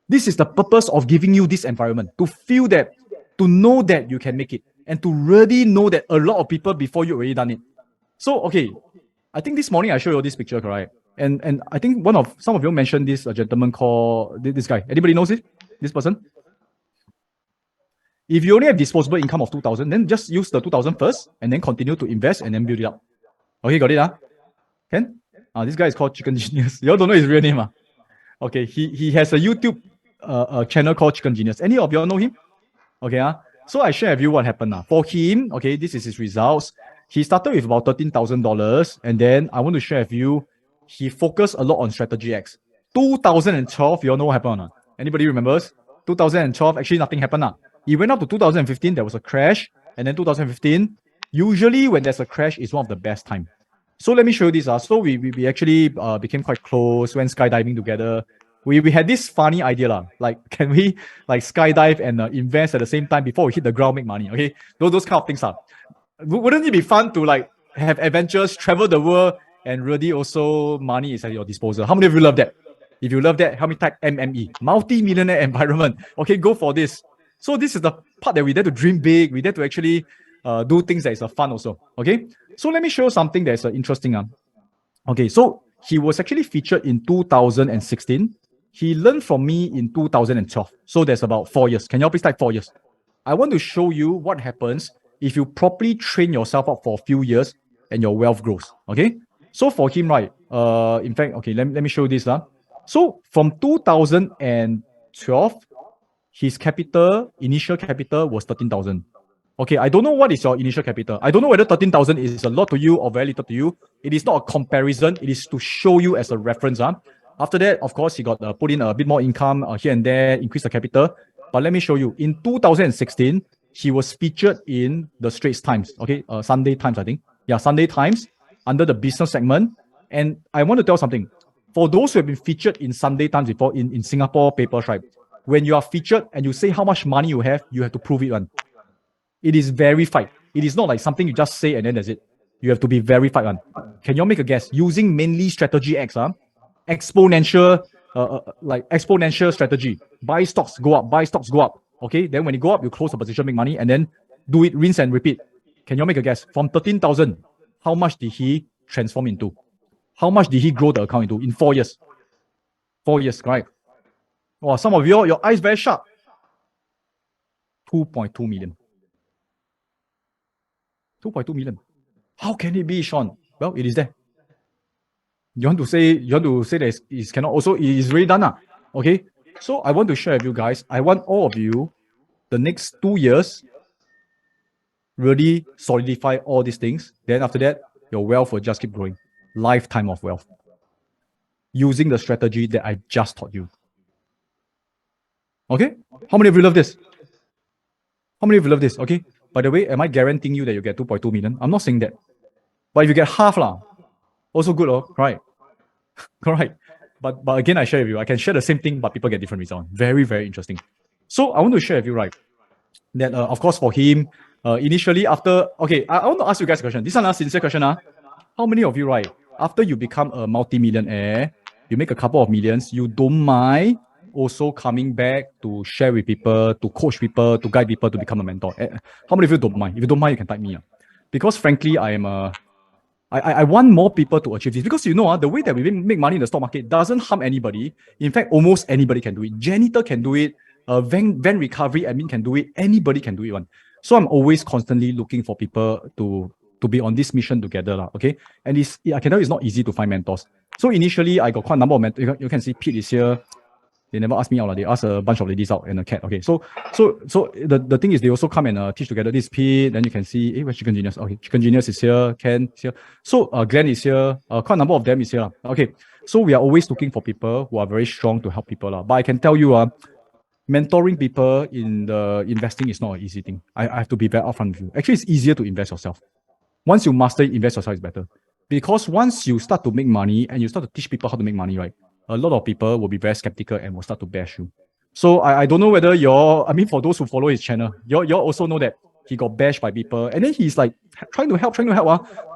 This is the purpose of giving you this environment, to feel that, to know that you can make it, and to really know that a lot of people before you already done it. So, okay, I think this morning I showed you this picture, correct? And I think some of you mentioned this gentleman called this guy. Anybody knows it? This person? If you only have disposable income of 2,000, then just use the 2,000 first, and then continue to invest and then build it up. Okay, got it? Ken? This guy is called Chicken Genius. You all don't know his real name? Okay, he has a YouTube channel called Chicken Genius. Any of you all know him? Okay, so I share with you what happened. For him, okay, this is his results. He started with about $13,000, and then I want to share with you, he focused a lot on strategy X. 2012, you all know what happened or not? Anybody remembers? 2012, actually nothing happened. It went up to 2015, there was a crash, and then 2015, usually when there's a crash, it's one of the best time. So let me show you this. So we actually became quite close, went skydiving together. We had this funny idea, like can we like skydive and invest at the same time before we hit the ground, make money? Okay, those kind of things. Wouldn't it be fun to like have adventures, travel the world, and really also money is at your disposal? How many of you love that? If you love that, help me type MME, multi-millionaire environment. Okay, go for this. So this is the part that we dare to dream big. We dare to actually do things that is fun also. Okay, so let me show you something that's interesting. Okay, so he was actually featured in 2016. He learned from me in 2012. So there's about 4 years. Can you all please type 4 years? I want to show you what happens if you properly train yourself up for a few years and your wealth grows. Okay, so for him, right? In fact, okay, let me show you this. So from 2012, his initial capital was 13,000. Okay, I don't know what is your initial capital. I don't know whether 13,000 is a lot to you or very little to you. It is not a comparison. It is to show you as a reference. After that, of course, he got put in a bit more income here and there, increase the capital. But let me show you. In 2016, he was featured in the Straits Times. Okay, Sunday Times, I think. Yeah, Sunday Times under the business segment. And I want to tell something. For those who have been featured in Sunday Times before in Singapore papers, right? When you are featured and you say how much money you have to prove it. It is verified. It is not like something you just say and then that's it. You have to be verified. Can you all make a guess? Using mainly strategy X, exponential, exponential strategy. Buy stocks, go up. Buy stocks, go up. Okay, then when you go up, you close the position, make money, and then do it, rinse and repeat. Can you all make a guess? From 13,000, how much did he transform into? How much did he grow the account into in 4 years? 4 years, correct? Wow, some of your eyes very sharp. 2.2 million. 2.2 million. How can it be, Sean? Well, it is there. You want to say that it cannot also, it is already done. Okay. So I want to share with you guys. I want all of you, the next 2 years, really solidify all these things. Then after that, your wealth will just keep growing. Lifetime of wealth. Using the strategy that I just taught you. Okay? How many of you love this? How many of you love this? Okay. By the way, am I guaranteeing you that you get 2.2 million? I'm not saying that. But if you get half, also good, right? Correct. But again, I share with you. I can share the same thing, but people get different results. Very, very interesting. So I want to share with you, right, that of course for him, initially after, okay, I want to ask you guys a question. This is a sincere question. How many of you, right, after you become a multi-millionaire, you make a couple of millions, you don't mind also coming back to share with people, to coach people, to guide people to become a mentor? How many of you don't mind? If you don't mind, you can type me. Because frankly, I want more people to achieve this, because the way that we make money in the stock market doesn't harm anybody. In fact, almost anybody can do it. Janitor can do it. Van recovery admin can do it. Anybody can do it. So I'm always constantly looking for people to be on this mission together. Okay, and I can tell you it's not easy to find mentors. So initially, I got quite a number of mentors. You can see Pete is here. They never ask me out. They ask a bunch of ladies out and a cat. Okay, so the thing is, they also come and teach together. This is Pete. Then you can see, where's Chicken Genius? Okay, Chicken Genius is here. Ken is here. So Glenn is here. Quite a number of them is here. Okay, so we are always looking for people who are very strong to help people. But I can tell you, mentoring people in the investing is not an easy thing. I have to be very upfront with you. Actually, it's easier to invest yourself. Once you master it, invest yourself is better. Because once you start to make money and you start to teach people how to make money, right, a lot of people will be very skeptical and will start to bash you. So I don't know whether for those who follow his channel, you also know that he got bashed by people. And then he's like trying to help,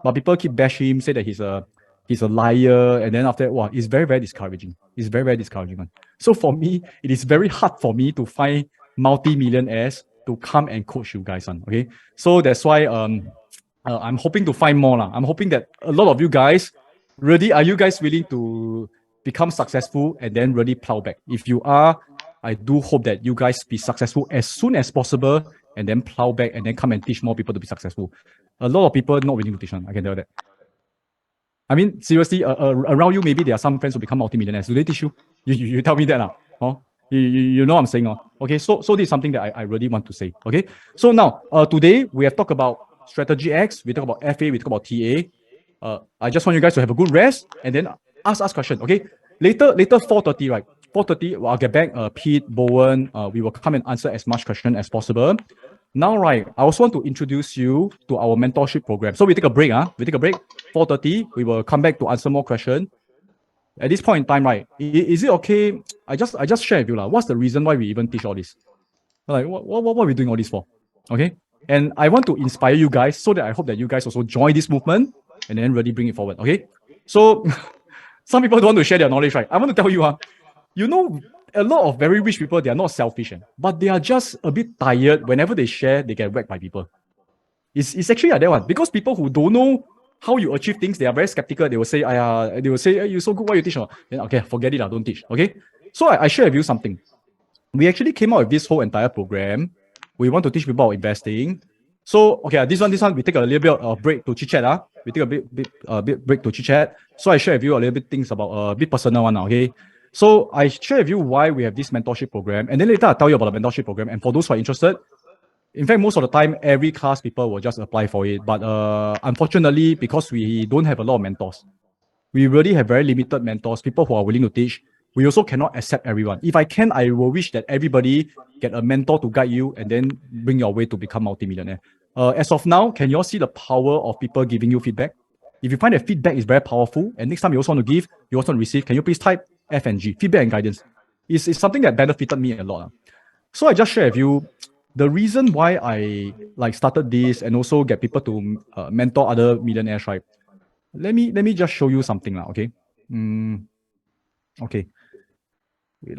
but people keep bashing him, say that he's a liar. And then after that, it's very, very discouraging. It's very, very discouraging. So for me, it is very hard for me to find multi-millionaires to come and coach you guys on. Okay. So that's why I'm hoping to find more. I'm hoping that a lot of you guys, really, are you guys willing to become successful and then really plow back? If you are, I do hope that you guys be successful as soon as possible and then plow back and then come and teach more people to be successful. A lot of people not willing to teach, I can tell that. I mean, seriously, around you, maybe there are some friends who become multimillionaires. Do they teach you? You tell me that. You know what I'm saying. Okay, so this is something that I really want to say. Okay, so now, today, we have talked about Strategy X, we talk about FA, we talk about TA. I just want you guys to have a good rest and then ask questions, okay? Later 4:30, right? 4:30, I'll get back, Pete, Bowen, we will come and answer as much question as possible. Now, right, I also want to introduce you to our mentorship program. So we take a break, We take a break, 4:30, we will come back to answer more questions. At this point in time, right, is it okay? I just share with you, what's the reason why we even teach all this? Like, what are we doing all this for? Okay? And I want to inspire you guys so that I hope that you guys also join this movement and then really bring it forward, okay? So, some people don't want to share their knowledge, right? I want to tell you, a lot of very rich people, they are not selfish, but they are just a bit tired. Whenever they share, they get whacked by people. It's actually like that one. Because people who don't know how you achieve things, they are very skeptical. They will say, hey, you're so good, why you teach? Then, okay, forget it, don't teach. Okay. So I share with you something. We actually came out with this whole entire program. We want to teach people about investing. So, okay, this one, we take a little bit of break to chit chat. We take a bit break to chit chat. So I share with you a little bit things about a bit personal one. Okay. So I share with you why we have this mentorship program, and then later I'll tell you about the mentorship program. And for those who are interested, in fact, most of the time, every class people will just apply for it. But unfortunately, because we don't have a lot of mentors, we really have very limited mentors, people who are willing to teach. We also cannot accept everyone. If I can, I will wish that everybody get a mentor to guide you and then bring your way to become multimillionaire. As of now, can you all see the power of people giving you feedback? If you find that feedback is very powerful, and next time you also want to give, you also want to receive, can you please type F&G, feedback and guidance? It's something that benefited me a lot. So I just share with you the reason why I started this and also get people to mentor other millionaires, right? Let me just show you something now, okay? Okay. Wait,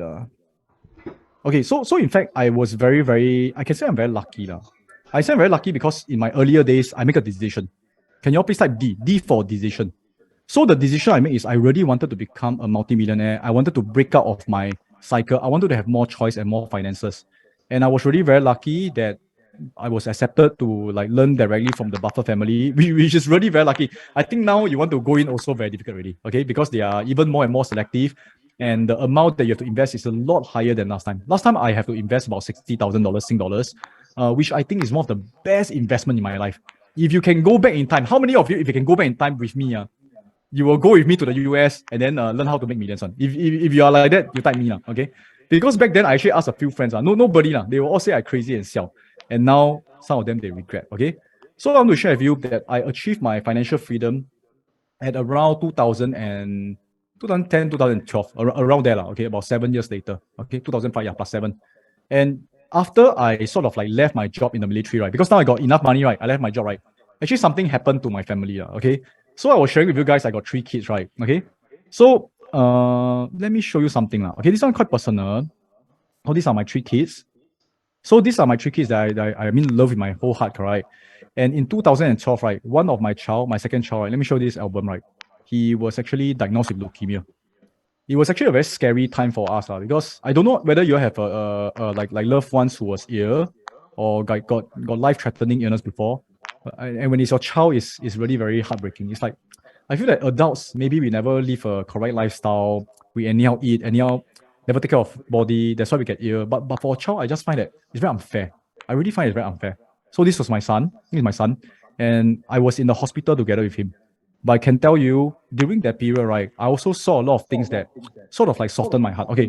Okay, so in fact, I was I can say I'm very lucky. I say I'm very lucky because in my earlier days, I make a decision. Can you all please type D? D for decision. So the decision I made is I really wanted to become a multimillionaire. I wanted to break out of my cycle. I wanted to have more choice and more finances. And I was really very lucky that I was accepted to learn directly from the Buffer family, which is really very lucky. I think now you want to go in also very difficult already, okay? Because they are even more and more selective, and the amount that you have to invest is a lot higher than last time. Last time I have to invest about $60,000 Sing dollars, which I think is one of the best investment in my life. If you can go back in time, how many of you, if you can go back in time with me, you will go with me to the US and then learn how to make millions. If you are like that, you type me, okay? Because back then I actually asked a few friends, nobody, they will all say I crazy and sell. And now some of them they regret, okay? So I want to share with you that I achieved my financial freedom at around 2010, 2012, around there, okay, about 7 years later, okay, 2005, yeah, plus 7. And after I sort of left my job in the military, right, because now I got enough money, right, I left my job, right, actually something happened to my family, okay. So I was sharing with you guys, I got 3 kids, right, okay. So let me show you something, okay. This one quite personal. Oh, these are my 3 kids. So these are my 3 kids that I'm in love with my whole heart, right? And in 2012, right, one of my second child, right, let me show this album, right? He was actually diagnosed with leukemia. It was actually a very scary time for us, because I don't know whether you have like loved ones who was ill or got life-threatening illness before. And when it's your child, it's really very heartbreaking. It's like, I feel that adults, maybe we never live a correct lifestyle. We anyhow eat, anyhow never take care of body. That's why we get ill. But for a child, I just find that it's very unfair. I really find it very unfair. So this was my son. This is my son. And I was in the hospital together with him. But I can tell you, during that period, right, I also saw a lot of things that sort of softened my heart. Okay,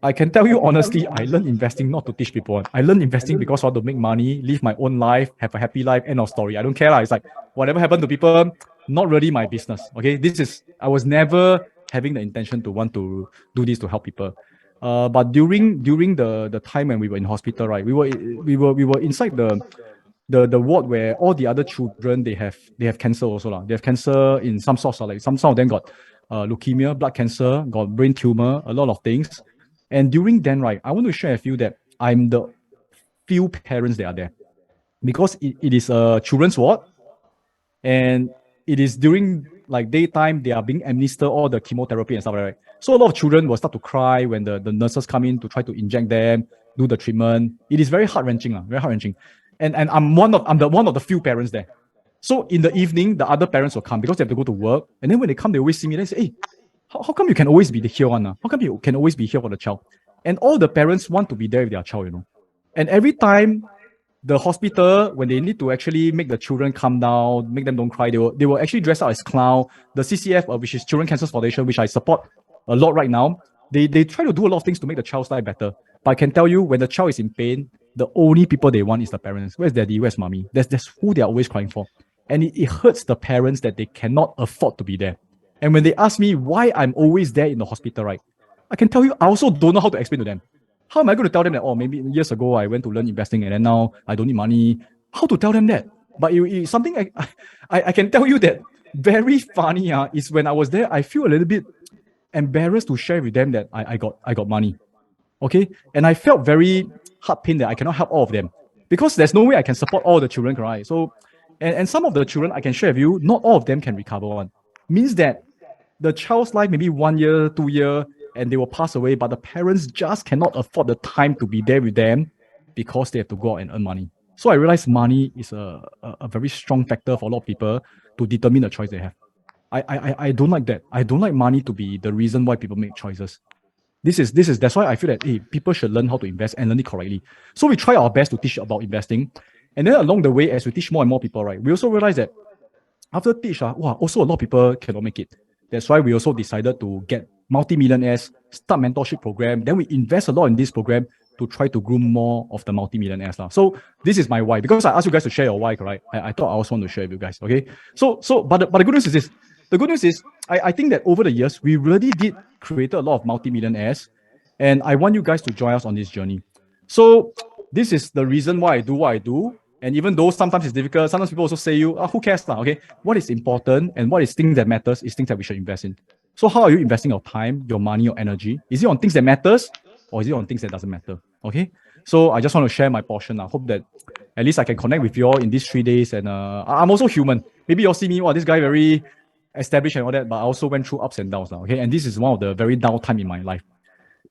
I can tell you honestly, I learned investing not to teach people. I learned investing because I want to make money, live my own life, have a happy life, end of story. I don't care. It's like, whatever happened to people, not really my business. Okay, I was never having the intention to want to do this to help people. But during the time when we were in hospital, right, we were inside the ward where all the other children they have cancer also. They have cancer in some sorts, some of them got leukemia, blood cancer, got brain tumor, a lot of things. And during then, right, I want to share with you that I'm the few parents that are there, because it is a children's ward, and it is during daytime they are being administered all the chemotherapy and stuff, right? So a lot of children will start to cry when the nurses come in to try to inject them, do the treatment. It is very heart-wrenching, very heart-wrenching. And I'm one of the few parents there. So in the evening, the other parents will come because they have to go to work. And then when they come, they always see me. They say, hey, how come you can always be here one? How come you can always be here for the child? And all the parents want to be there with their child, And every time the hospital, when they need to actually make the children calm down, make them don't cry, they will actually dress up as clown. The CCF, which is Children Cancer Foundation, which I support a lot right now, they try to do a lot of things to make the child's life better. But I can tell you, when the child is in pain, the only people they want is the parents. Where's daddy? Where's mommy? That's who they're always crying for. And it hurts the parents that they cannot afford to be there. And when they ask me why I'm always there in the hospital, right, I can tell you, I also don't know how to explain to them. How am I going to tell them that, oh, maybe years ago I went to learn investing and then now I don't need money? How to tell them that? But it's something I can tell you that very funny is when I was there, I feel a little bit embarrassed to share with them that I got money. Okay? And I felt very heart pain that I cannot help all of them, because there's no way I can support all the children, right? So And some of the children I can share with you, not all of them can recover one. Means that the child's life maybe 1 year, 2 year, and they will pass away, but the parents just cannot afford the time to be there with them because they have to go out and earn money. So I realize money is a very strong factor for a lot of people to determine the choice they have. I don't like that. I don't like money to be the reason why people make choices. That's why I feel that hey, people should learn how to invest and learn it correctly. So we try our best to teach about investing. And then along the way, as we teach more and more people, right, we also realize that after teach, also a lot of people cannot make it. That's why we also decided to get multi-millionaires, start mentorship program. Then we invest a lot in this program to try to groom more of the multi-millionaires. So this is my why. Because I asked you guys to share your why, right? I thought I also want to share with you guys. Okay. But the good news is this. The good news is I think that over the years, we really did create a lot of multi-millionaires. And I want you guys to join us on this journey. So this is the reason why I do what I do. And even though sometimes it's difficult, sometimes people also say who cares now, okay? What is important and what is things that matters is things that we should invest in. So how are you investing your time, your money, your energy? Is it on things that matters or is it on things that doesn't matter, okay? So I just want to share my portion. I hope that at least I can connect with you all in these 3 days. And I'm also human. Maybe you'll see me, this guy very established and all that, but I also went through ups and downs now, okay? And this is one of the very down time in my life.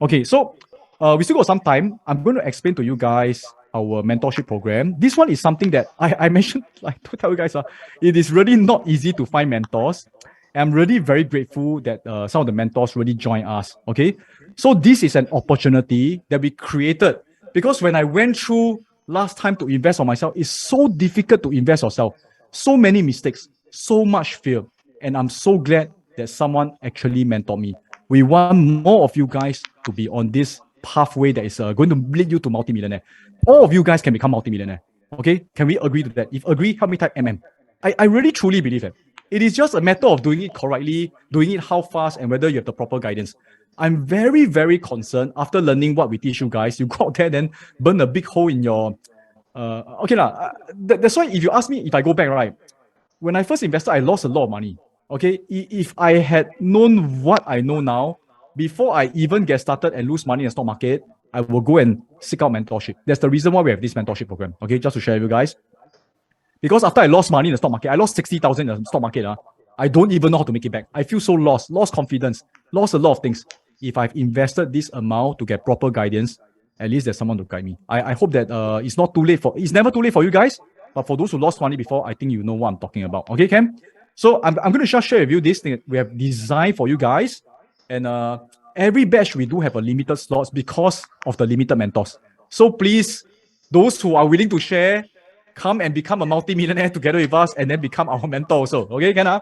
Okay, so we still got some time. I'm going to explain to you guys our mentorship program. This one is something that I mentioned, like to tell you guys, it is really not easy to find mentors. I'm really very grateful that some of the mentors really join us, okay? So this is an opportunity that we created because when I went through last time to invest on myself, it's so difficult to invest yourself. So many mistakes, so much fear. And I'm so glad that someone actually mentored me. We want more of you guys to be on this pathway that is going to lead you to multi-millionaire. All of you guys can become multi-millionaire. Okay? Can we agree to that? If agree, help me type MM. I really truly believe that. It is just a matter of doing it correctly, doing it how fast, and whether you have the proper guidance. I'm very, very concerned after learning what we teach you guys. You go out there then burn a big hole in your... that's why if you ask me if I go back, right, when I first invested, I lost a lot of money. Okay? If I had known what I know now, before I even get started and lose money in the stock market, I will go and seek out mentorship. That's the reason why we have this mentorship program. Okay, just to share with you guys. Because after I lost money in the stock market, I lost 60,000 in the stock market. I don't even know how to make it back. I feel so lost confidence, lost a lot of things. If I've invested this amount to get proper guidance, at least there's someone to guide me. I hope that it's not too late it's never too late for you guys. But for those who lost money before, I think you know what I'm talking about. Okay, Cam? So I'm going to just share with you this thing that we have designed for you guys. And every batch we do have a limited slots because of the limited mentors. So please, those who are willing to share, come and become a multi-millionaire together with us and then become our mentor also. Okay, Ken?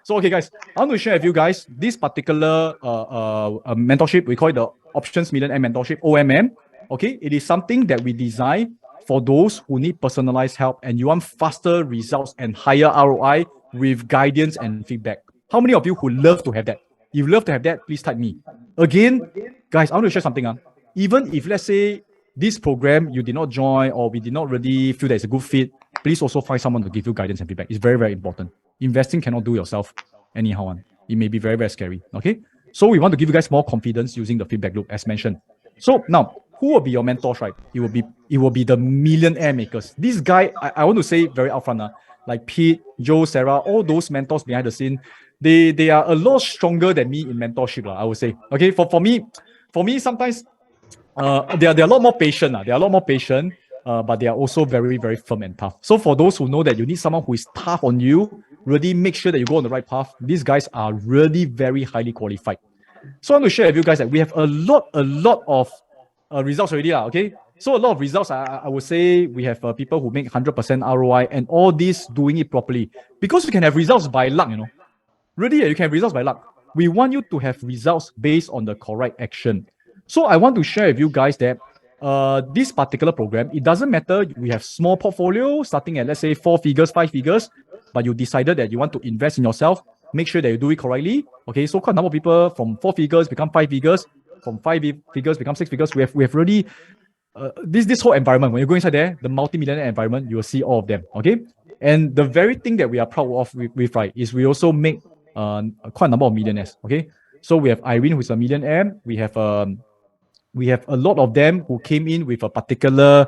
So, okay, guys, I want to share with you guys this particular mentorship. We call it the Options Millionaire Mentorship, OMM. Okay, it is something that we design for those who need personalized help and you want faster results and higher ROI with guidance and feedback. How many of you who love to have that? If you love to have that, please type me. Again, guys, I want to share something. Even if, let's say, this program you did not join or we did not really feel that it's a good fit, please also find someone to give you guidance and feedback. It's very, very important. Investing cannot do yourself anyhow. It may be very, very scary. Okay? So we want to give you guys more confidence using the feedback loop as mentioned. So now, who will be your mentors, right? It will be the millionaire makers. This guy, I want to say very upfront, like Pete, Joe, Sarah, all those mentors behind the scene, they are a lot stronger than me in mentorship, I would say. Okay, for me, sometimes they're a lot more patient. They are a lot more patient, but they are also very, very firm and tough. So for those who know that you need someone who is tough on you, really make sure that you go on the right path. These guys are really very highly qualified. So I want to share with you guys that we have a lot of results already, okay? So a lot of results, I would say we have people who make 100% ROI and all this doing it properly. Because you can have results by luck, Really, you can have results by luck. We want you to have results based on the correct action. So I want to share with you guys that this particular program, it doesn't matter we have small portfolio starting at, let's say, 4 figures, 5 figures, but you decided that you want to invest in yourself, make sure that you do it correctly. Okay, so quite a number of people from 4 figures become 5 figures, from 5 figures become 6 figures. We have really this whole environment. When you go inside there, the multi-millionaire environment, you will see all of them. Okay, and the very thing that we are proud of with right is we also make quite a number of millionaires. Okay, so we have Irene, who's a millionaire. We have a lot of them who came in with a particular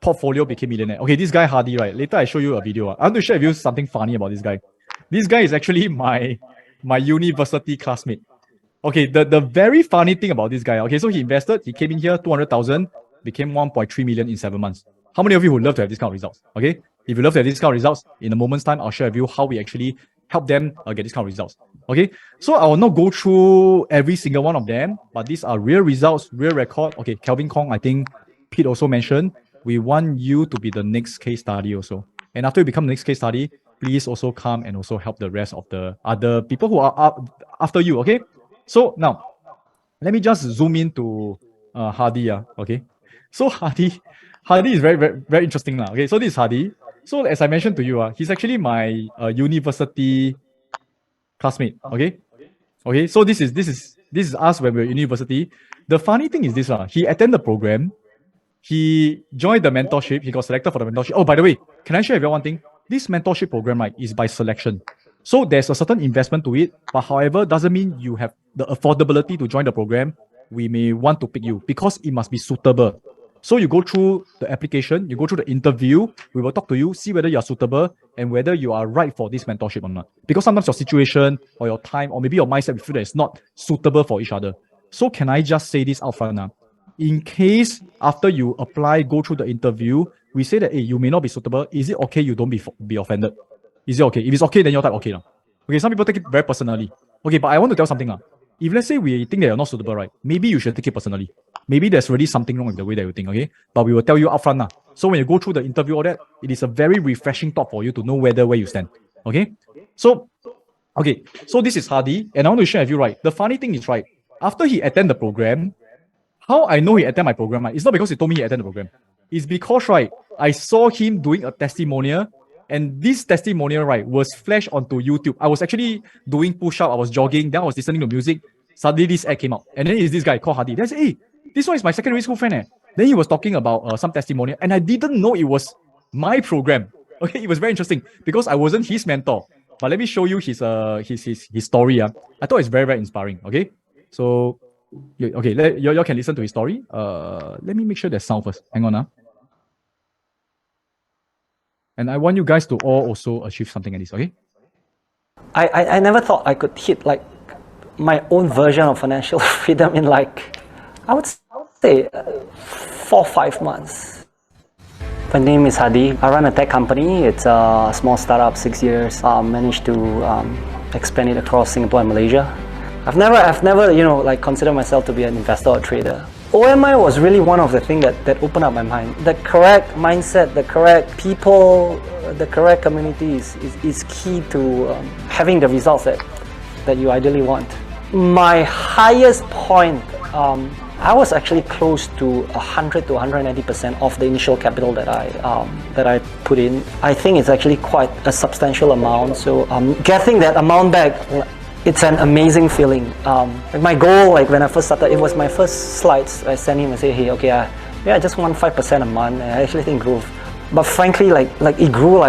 portfolio became millionaire. Okay, this guy Hardy, right? Later I show you a video. I want to share with you something funny about this guy. This guy is actually my university classmate. Okay, the very funny thing about this guy, okay, so he invested, he came in here, 200,000, became 1.3 million in 7 months. How many of you would love to have this kind of results? Okay, if you love to have this kind of results, in a moment's time, I'll share with you how we actually help them get this kind of results. Okay, so I will not go through every single one of them, but these are real results, real record. Okay, Kelvin Kong, I think Pete also mentioned, we want you to be the next case study also. And after you become the next case study, please also come and also help the rest of the other people who are up after you, okay? So now, let me just zoom into Hardy, okay? So Hardy is very, very, very interesting. Okay, so this is Hardy. So as I mentioned to you, he's actually my university classmate, okay? Okay, so this is us when we were in university. The funny thing is this, he attended the program, he joined the mentorship, he got selected for the mentorship. Oh, by the way, can I share with you one thing? This mentorship program, right, is by selection. So there's a certain investment to it, but however, doesn't mean you have the affordability to join the program. We may want to pick you because it must be suitable. So you go through the application, you go through the interview, we will talk to you, see whether you are suitable and whether you are right for this mentorship or not. Because sometimes your situation or your time or maybe your mindset, we feel that it's not suitable for each other. So can I just say this out front now? In case after you apply, go through the interview, we say that, hey, you may not be suitable. Is it okay you don't be offended? Is it okay? If it's okay, then you're type okay. Okay, some people take it very personally. Okay, but I want to tell something. If let's say we think that you're not suitable, right? Maybe you should take it personally. Maybe there's really something wrong with the way that you think, okay? But we will tell you upfront. So when you go through the interview, all that, it is a very refreshing thought for you to know where you stand. Okay? So this is Hardy, and I want to share with you, right? The funny thing is, right, after he attended the program, how I know he attended my program, right? It's not because he told me he attended the program. It's because, right, I saw him doing a testimonial. And this testimonial, right, was flashed onto YouTube. I was actually doing push-up, I was jogging, then I was listening to music. Suddenly this ad came out. And then it's this guy called Hardy. Then I said, hey, this one is my secondary school friend. Then he was talking about some testimonial. And I didn't know it was my program. Okay, it was very interesting because I wasn't his mentor. But let me show you his story. I thought it's very, very inspiring. Okay, so, okay, you can listen to his story. Let me make sure there's sound first. Hang on. And I want you guys to all also achieve something like this, okay? I never thought I could hit like my own version of financial freedom in like, I would say 4 or 5 months. My name is Hardy. I run a tech company. It's a small startup, 6 years. Managed to expand it across Singapore and Malaysia. I've never, considered myself to be an investor or trader. OMI was really one of the things that opened up my mind. The correct mindset, the correct people, the correct community is key to having the results that you ideally want. My highest point, I was actually close to 100 to 190% of the initial capital that I put in. I think it's actually quite a substantial amount. So getting that amount back, it's an amazing feeling. My goal, when I first started, it was my first slides. I sent him and say, hey, okay, I just want 5% a month. And I actually think it grew. But frankly, it grew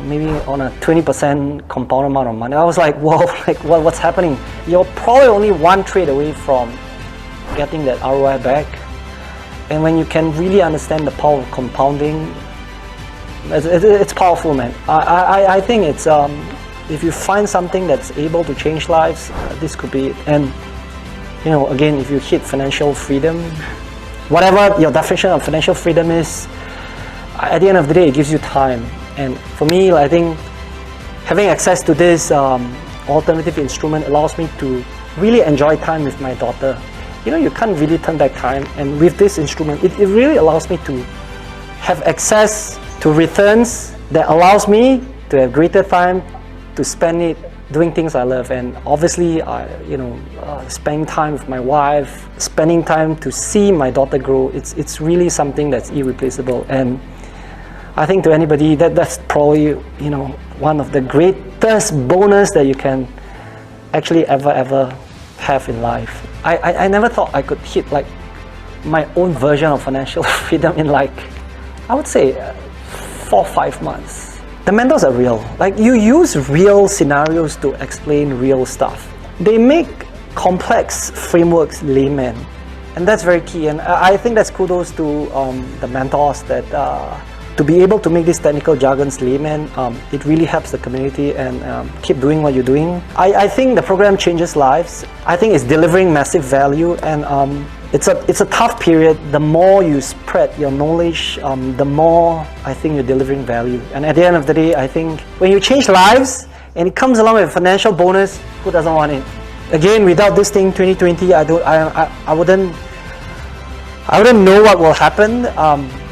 maybe on a 20% compound amount of money. I was like, whoa, what's happening? You're probably only one trade away from getting that ROI back. And when you can really understand the power of compounding, it's powerful, man. I think it's if you find something that's able to change lives, this could be it. And again, if you hit financial freedom, whatever your definition of financial freedom is, at the end of the day, it gives you time. And for me, I think having access to this alternative instrument allows me to really enjoy time with my daughter. You can't really turn back time, and with this instrument, it really allows me to have access to returns that allows me to have greater time to spend it doing things I love. And obviously, spending time with my wife, spending time to see my daughter grow, it's really something that's irreplaceable. And I think to anybody, that's probably one of the greatest bonus that you can actually ever have in life. I never thought I could hit my own version of financial freedom in I would say 4 or 5 months. The mentors are real. You use real scenarios to explain real stuff. They make complex frameworks layman. And that's very key. And I think that's kudos to the mentors that to be able to make these technical jargons layman, it really helps the community and keep doing what you're doing. I think the program changes lives. I think it's delivering massive value, and it's a tough period. The more you spread your knowledge, the more I think you're delivering value. And at the end of the day, I think when you change lives and it comes along with a financial bonus, who doesn't want it? Again, without this thing, 2020, I wouldn't know what will happen.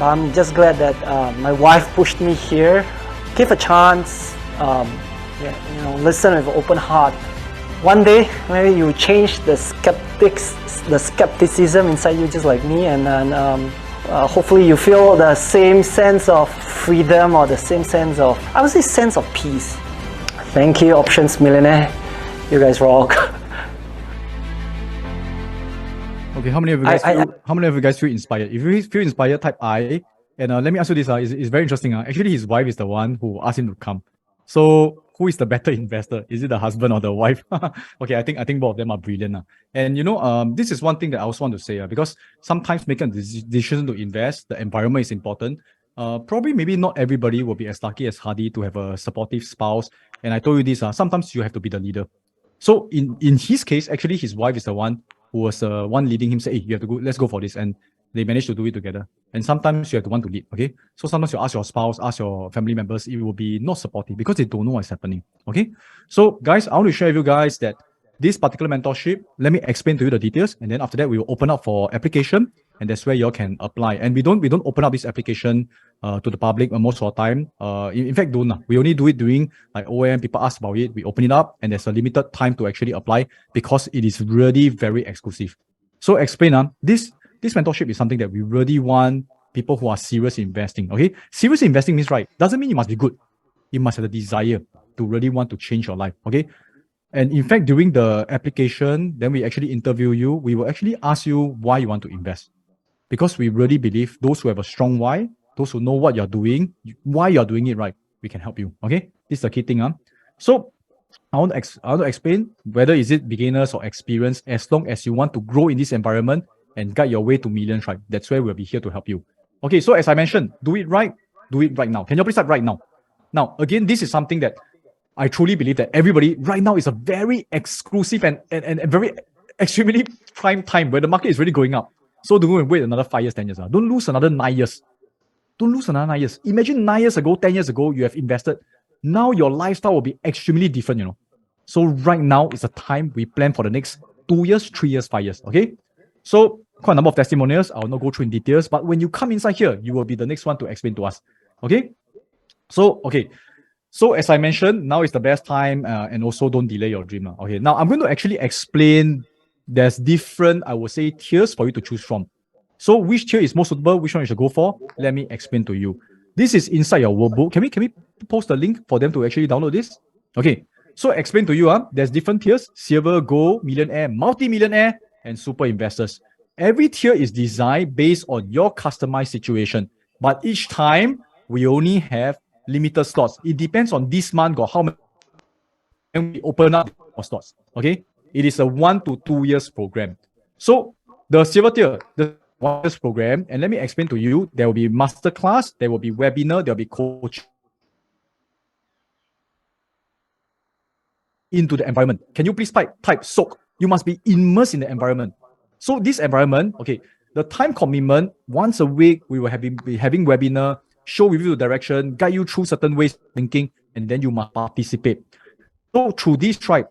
I'm just glad that my wife pushed me here, give a chance, listen with an open heart. One day, maybe you change the skepticism inside you, just like me, and then hopefully you feel the same sense of freedom or the same sense of, I would say, sense of peace. Thank you, Options Millionaire. You guys rock. Okay, how many of you guys feel inspired? If you feel inspired, type I. And let me ask you this. It's very interesting. Actually, his wife is the one who asked him to come. So who is the better investor? Is it the husband or the wife? Okay, I think both of them are brilliant. And this is one thing that I also want to say, because sometimes making a decision to invest, the environment is important. Probably maybe not everybody will be as lucky as Hardy to have a supportive spouse. And I told you this, sometimes you have to be the leader. So in his case, actually his wife is the one who was one leading him, say, hey, you have to go, let's go for this. And they managed to do it together. And sometimes you have to want to lead, okay? So sometimes you ask your spouse, ask your family members, it will be not supportive because they don't know what's happening, okay? So guys, I want to share with you guys that this particular mentorship, let me explain to you the details. And then after that, we will open up for application. And that's where you can apply. And we don't open up this application to the public most of the time. In fact, we only do it during like OM, people ask about it, we open it up, and there's a limited time to actually apply because it is really very exclusive. So explain, this mentorship is something that we really want people who are serious in investing, okay? Serious investing means, right, doesn't mean you must be good. You must have the desire to really want to change your life, okay? And in fact, during the application, then we actually interview you. We will actually ask you why you want to invest. Because we really believe those who have a strong why, those who know what you're doing, why you're doing it right, we can help you, okay? This is the key thing. So I want to explain whether is it beginners or experienced, as long as you want to grow in this environment and guide your way to millions, right? That's where we'll be here to help you. Okay, so as I mentioned, do it right now. Can you please start right now? Now, again, this is something that I truly believe that everybody right now is a very exclusive and very extremely prime time where the market is really going up. So don't wait another 5 years, 10 years. Don't lose another 9 years. Don't lose another 9 years. Imagine 9 years ago, 10 years ago, you have invested. Now your lifestyle will be extremely different, So right now is the time we plan for the next 2 years, 3 years, 5 years, okay? So quite a number of testimonials. I will not go through in details, but when you come inside here, you will be the next one to explain to us, okay? So as I mentioned, now is the best time, and also don't delay your dream. Okay, now I'm going to actually explain. There's different, I would say, tiers for you to choose from. So which tier is most suitable? Which one you should go for? Let me explain to you. This is inside your workbook. Can we post the link for them to actually download this? Okay. So explain to you, there's different tiers: silver, gold, millionaire, multi-millionaire, and super investors. Every tier is designed based on your customized situation. But each time, we only have limited slots. It depends on this month got how many, and we open up more slots. Okay. It is a 1 to 2 years program. So the silver tier, the 1 year program, and let me explain to you, there will be masterclass, there will be webinar, there will be coach into the environment. Can you please type soak? You must be immersed in the environment. So this environment, okay, the time commitment, once a week, we will be having webinar, show with you the direction, guide you through certain ways of thinking, and then you must participate. So through this tribe,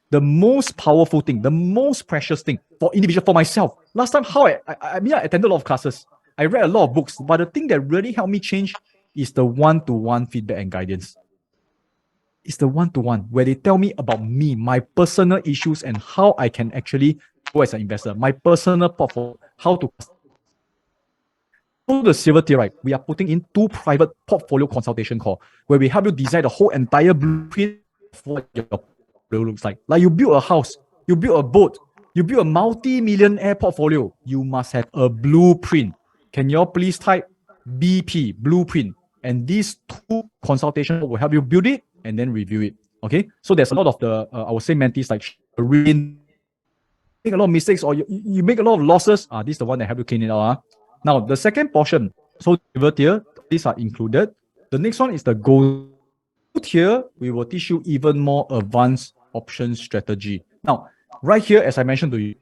the most powerful thing, the most precious thing for individual, for myself. Last time, I attended a lot of classes. I read a lot of books, but the thing that really helped me change is the one-to-one feedback and guidance. It's the one-to-one where they tell me about me, my personal issues, and how I can actually go as an investor, my personal portfolio, how to. So the silver tier, right? We are putting in 2 private portfolio consultation call where we help you design the whole entire blueprint for your looks like you build a house, you build a boat, you build a multi-millionaire portfolio, you must have a blueprint. Can you all please type BP, blueprint? And these 2 consultations will help you build it and then review it. Okay, so there's a lot of the I would say mentees like Shireen, make a lot of mistakes or you make a lot of losses, this is the one that help you clean it out. Now, the second portion, so silver tier, these are included. The next one is the gold tier. We will teach you even more advanced option strategy. Now, right here, as I mentioned to you,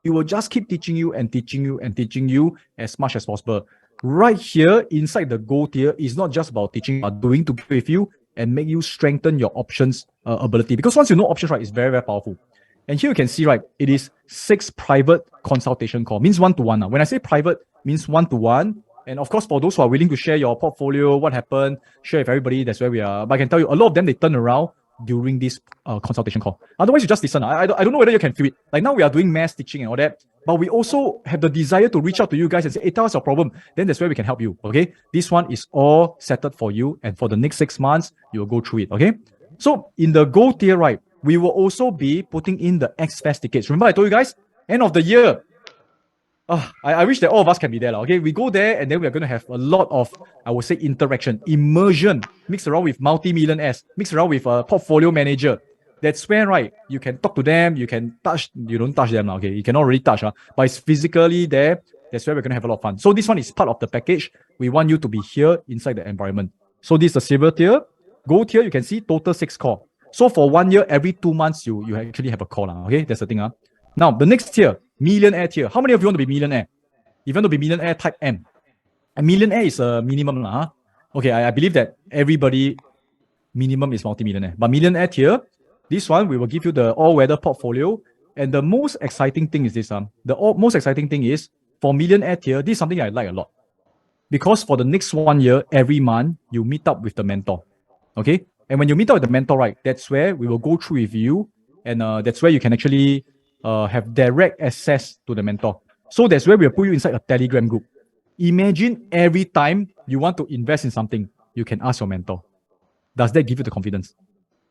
we will just keep teaching you and teaching you and teaching you as much as possible. Right here, inside the gold tier, is not just about teaching, but doing to with you and make you strengthen your options ability. Because once you know options, right, it's very, very powerful. And here you can see, right, it is 6 private consultation call. Means one-to-one. When I say private, means one-to-one. And of course, for those who are willing to share your portfolio, what happened, share with everybody, that's where we are. But I can tell you, a lot of them, they turn around during this consultation call. Otherwise, you just listen. I don't know whether you can feel it. Like now we are doing mass teaching and all that, but we also have the desire to reach out to you guys and say, hey, tell us your problem. Then that's where we can help you, okay? This one is all settled for you. And for the next 6 months, you will go through it, okay? So in the gold tier, right, we will also be putting in the X-Fest tickets. Remember I told you guys, end of the year. I wish that all of us can be there. Okay, we go there and then we are going to have a lot of, I would say, interaction, immersion, mixed around with multi-millionaires, mixed around with a portfolio manager. That's where, right, you can talk to them, you can touch, you don't touch them, okay? You cannot really touch, but it's physically there. That's where we're going to have a lot of fun. So this one is part of the package. We want you to be here inside the environment. So this is the silver tier. Gold tier, you can see total 6 call. So for 1 year, every 2 months, you actually have a call, okay? That's the thing. Now, the next tier, millionaire tier. How many of you want to be millionaire? If you want to be millionaire, type M. A millionaire is a minimum. Okay, I believe that everybody, minimum is multi-millionaire. But millionaire tier, this one, we will give you the all-weather portfolio. And the most exciting thing is this. Most exciting thing is, for millionaire tier, this is something I like a lot. Because for the next 1 year, every month, you meet up with the mentor. Okay? And when you meet up with the mentor, right, that's where we will go through with you. And that's where you can actually have direct access to the mentor. So that's where we'll put you inside a Telegram group. Imagine every time you want to invest in something, you can ask your mentor. Does that give you the confidence?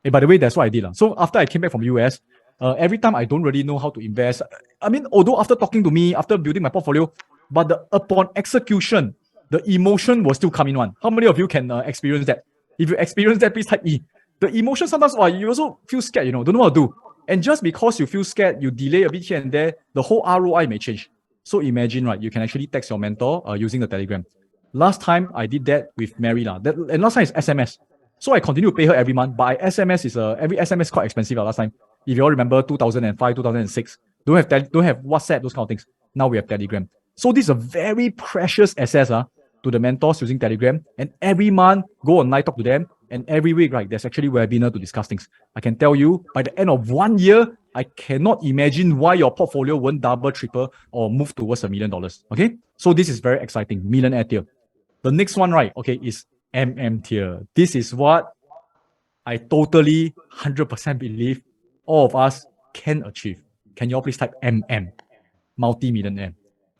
Hey, by the way, that's what I did. So after I came back from US, every time I don't really know how to invest. I mean, although after talking to me, after building my portfolio, but upon execution, the emotion will still come in one. How many of you can experience that? If you experience that, please type E. The emotion sometimes, you also feel scared, don't know what to do. And just because you feel scared, you delay a bit here and there, the whole ROI may change. So imagine, right, you can actually text your mentor using the Telegram. Last time I did that with Mary. And last time is SMS. So I continue to pay her every month, but SMS is every SMS quite expensive last time. If you all remember 2005, 2006, don't have WhatsApp, those kind of things. Now we have Telegram. So this is a very precious asset to the mentors using Telegram. And every month, go online, talk to them. And every week, right, there's actually webinar to discuss things. I can tell you, by the end of 1 year, I cannot imagine why your portfolio won't double, triple, or move towards $1 million. Okay? So this is very exciting. Millionaire tier. The next one, right, okay, is MM tier. This is what I totally 100% believe all of us can achieve. Can you all please type MM? Multi-millionaire.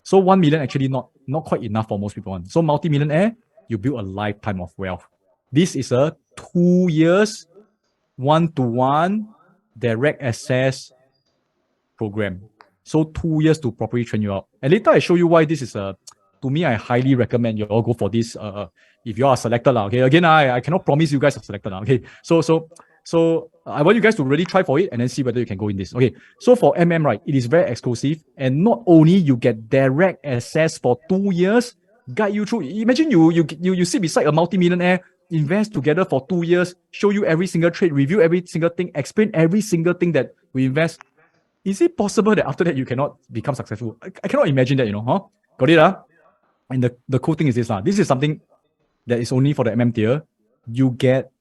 So 1 million actually not quite enough for most people. So multi-millionaire, you build a lifetime of wealth. This is a 2 years, one-to-one direct access program. So 2 years to properly train you out. And later I show you why this is to me, I highly recommend you all go for this. If you are selected, okay. Again, I cannot promise you guys are selected, okay. So I want you guys to really try for it and then see whether you can go in this. Okay. So for MM, right, it is very exclusive, and not only you get direct access for 2 years, guide you through. Imagine you sit beside a multi-millionaire, invest together for 2 years, show you every single trade, review every single thing, explain every single thing that we invest. Is it possible that after that you cannot become successful? I cannot imagine that, Got it, And the cool thing is this, this is something that is only for the MM tier. You get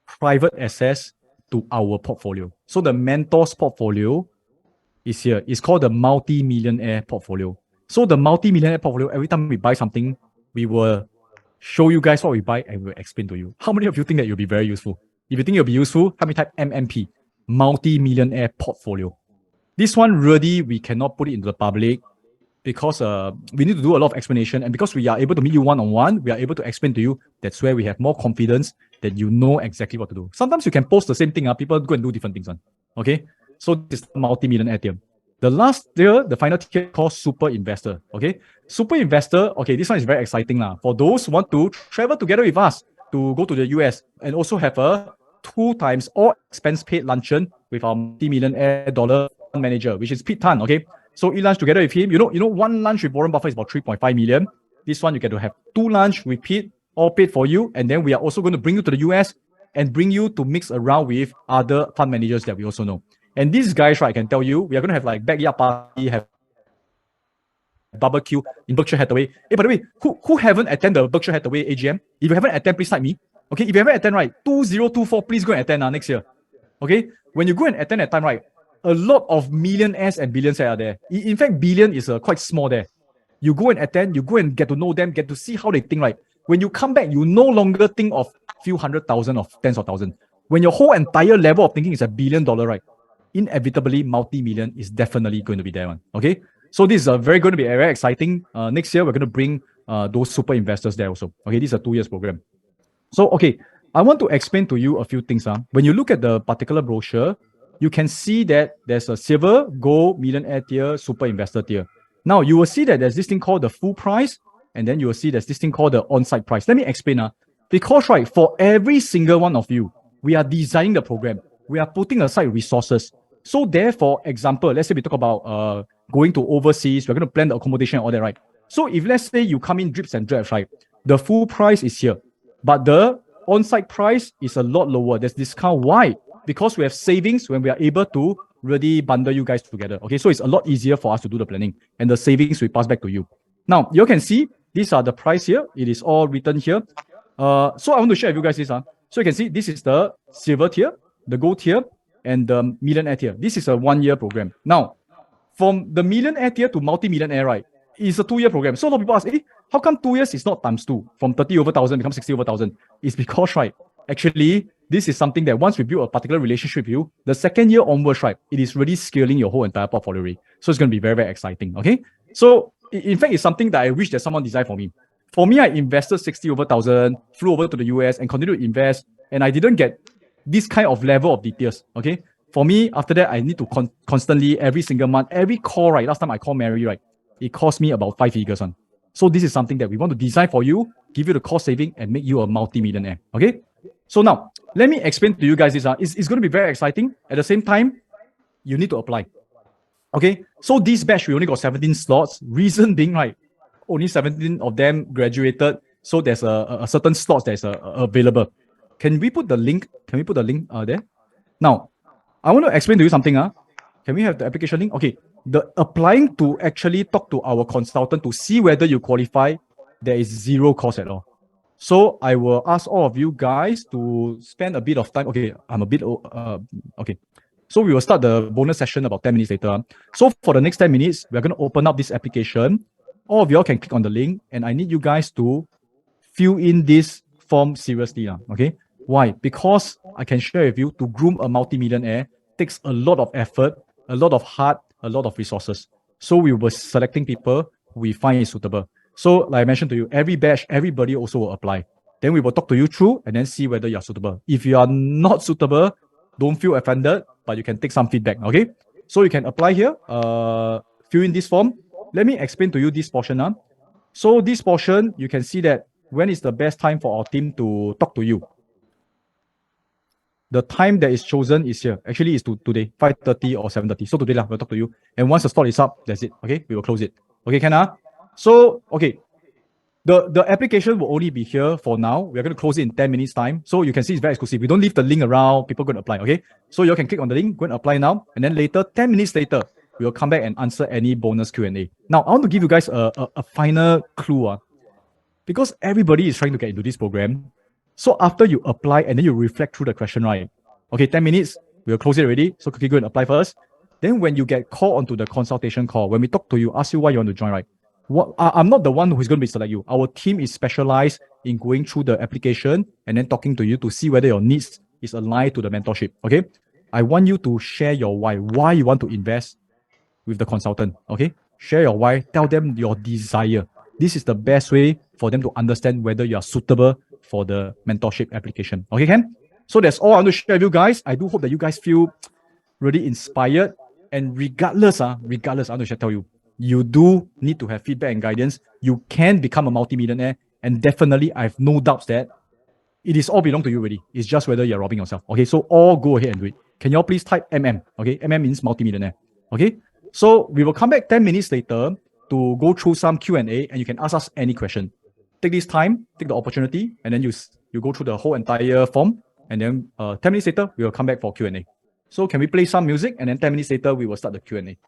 private access to our portfolio. So the mentor's portfolio is here. It's called the multi-millionaire portfolio. So the multi-millionaire portfolio, every time we buy something, we will show you guys what we buy and we'll explain to you. How many of you think that you'll be very useful? If you think it'll be useful, help me type MMP, multi-millionaire portfolio. This one really, we cannot put it into the public because we need to do a lot of explanation, and because we are able to meet you one-on-one, we are able to explain to you. That's where we have more confidence that you know exactly what to do. Sometimes you can post the same thing, people go and do different things. Okay, so this is multi-millionaire tier. The last tier, the final tier called Super Investor. Okay, Super Investor, okay, this one is very exciting. For those who want to travel together with us to go to the US and also have a 2 times all expense paid luncheon with our multi-millionaire dollar manager, which is Pete Tan. Okay, so eat lunch together with him. You know, one lunch with Warren Buffett is about 3.5 million. This one you get to have 2 lunch with Pete, all paid for you, and then we are also going to bring you to the US and bring you to mix around with other fund managers that we also know. And these guys, right, I can tell you, we are going to have like backyard party, have barbecue in Berkshire Hathaway. Hey, by the way, who haven't attended the Berkshire Hathaway AGM? If you haven't attended, please type me. Okay, if you haven't attended, right, 2024, please go and attend next year. Okay, when you go and attend that time, right, a lot of millionaires and billionaires are there. In fact, billion is quite small there. You go and attend, you go and get to know them, get to see how they think, right? When you come back, you no longer think of few 100,000 or tens of thousands. When your whole entire level of thinking is $1 billion, right, inevitably multi-million is definitely going to be there one. Okay, so this is going to be very exciting. Next year we're going to bring those super investors there also. Okay, this is a 2 years program. So okay, I want to explain to you a few things. When you look at the particular brochure, you can see that there's a silver, gold, millionaire tier, super investor tier. Now you will see that there's this thing called the full price, and then you will see there's this thing called the on-site price. Let me explain. Because right, for every single one of you, we are designing the program. We are putting aside resources. So therefore, example, let's say we talk about going to overseas, we're going to plan the accommodation and all that, right? So if let's say you come in drips and drabs, right, the full price is here, but the on-site price is a lot lower. There's discount. Why? Because we have savings when we are able to really bundle you guys together. Okay, so it's a lot easier for us to do the planning, and the savings we pass back to you. Now, you can see these are the price here. It is all written here. So I want to share with you guys this. So you can see this is the silver tier, the gold tier, and the millionaire tier. This is a 1 year program. Now, from the millionaire tier to multi-millionaire, right, it's a 2 year program. So a lot of people ask, how come 2 years is not times 2? From 30 over 1,000 becomes 60 over 1,000. It's because, right, actually, this is something that once we build a particular relationship with you, the second year onwards, right, it is really scaling your whole entire portfolio. So it's going to be very, very exciting. Okay. So in fact, it's something that I wish that someone designed for me. For me, I invested 60 over 1,000, flew over to the US and continued to invest. And I didn't get this kind of level of details. Okay. For me, after that, I need to constantly, every single month, every call, right? Last time I called Mary, right? It cost me about 5 figures. So this is something that we want to design for you, give you the cost saving, and make you a multi-millionaire. Okay. So now, let me explain to you guys this. It's going to be very exciting. At the same time, you need to apply. Okay. So this batch, we only got 17 slots. Reason being, right, only 17 of them graduated. So there's a certain slots that's available. Can we put the link? Can we put the link there? Now, I want to explain to you something. Can we have the application link? Okay. The applying to actually talk to our consultant to see whether you qualify, there is zero cost at all. So I will ask all of you guys to spend a bit of time. Okay, I'm a bit, okay. So we will start the bonus session about 10 minutes later. So for the next 10 minutes, we're going to open up this application. All of you all can click on the link, and I need you guys to fill in this form seriously. Okay, why? Because I can share with you, to groom a multi-millionaire takes a lot of effort, a lot of heart, a lot of resources. So we were selecting people we find is suitable. So like I mentioned to you, every batch, everybody also will apply. Then we will talk to you through and then see whether you are suitable. If you are not suitable, don't feel offended, but you can take some feedback. Okay. So you can apply here, fill in this form. Let me explain to you this portion. So this portion, you can see that when is the best time for our team to talk to you. The time that is chosen is here. Actually, it's today, 5:30 or 7:30. So today, we'll talk to you. And once the slot is up, that's it. Okay, we will close it. Okay, can So, okay. The application will only be here for now. We're going to close it in 10 minutes time. So you can see it's very exclusive. We don't leave the link around. People are going to apply. Okay. So you can click on the link, go and apply now. And then later, 10 minutes later, we will come back and answer any bonus Q&A. Now, I want to give you guys a final clue. Because everybody is trying to get into this program. So after you apply and then you reflect through the question, right? Okay, 10 minutes, we'll close it already. So quickly go and apply first. Then when you get called onto the consultation call, when we talk to you, ask you why you want to join, right? I'm not the one who's going to be select you. Our team is specialized in going through the application and then talking to you to see whether your needs is aligned to the mentorship. Okay. I want you to share your why you want to invest with the consultant. Okay. Share your why. Tell them your desire. This is the best way for them to understand whether you are suitable for the mentorship application. Okay, Ken? So that's all I want to share with you guys. I do hope that you guys feel really inspired. And regardless, I want to tell you, you do need to have feedback and guidance. You can become a multi-millionaire. And definitely, I have no doubts that it is all belong to you already. It's just whether you're robbing yourself. Okay, so all go ahead and do it. Can you all please type MM? Okay, MM means multi-millionaire. Okay, so we will come back 10 minutes later to go through some Q&A, and you can ask us any question. Take this time, take the opportunity, and then you go through the whole entire form, and then 10 minutes later, we will come back for Q&A. So can we play some music, and then 10 minutes later, we will start the Q&A.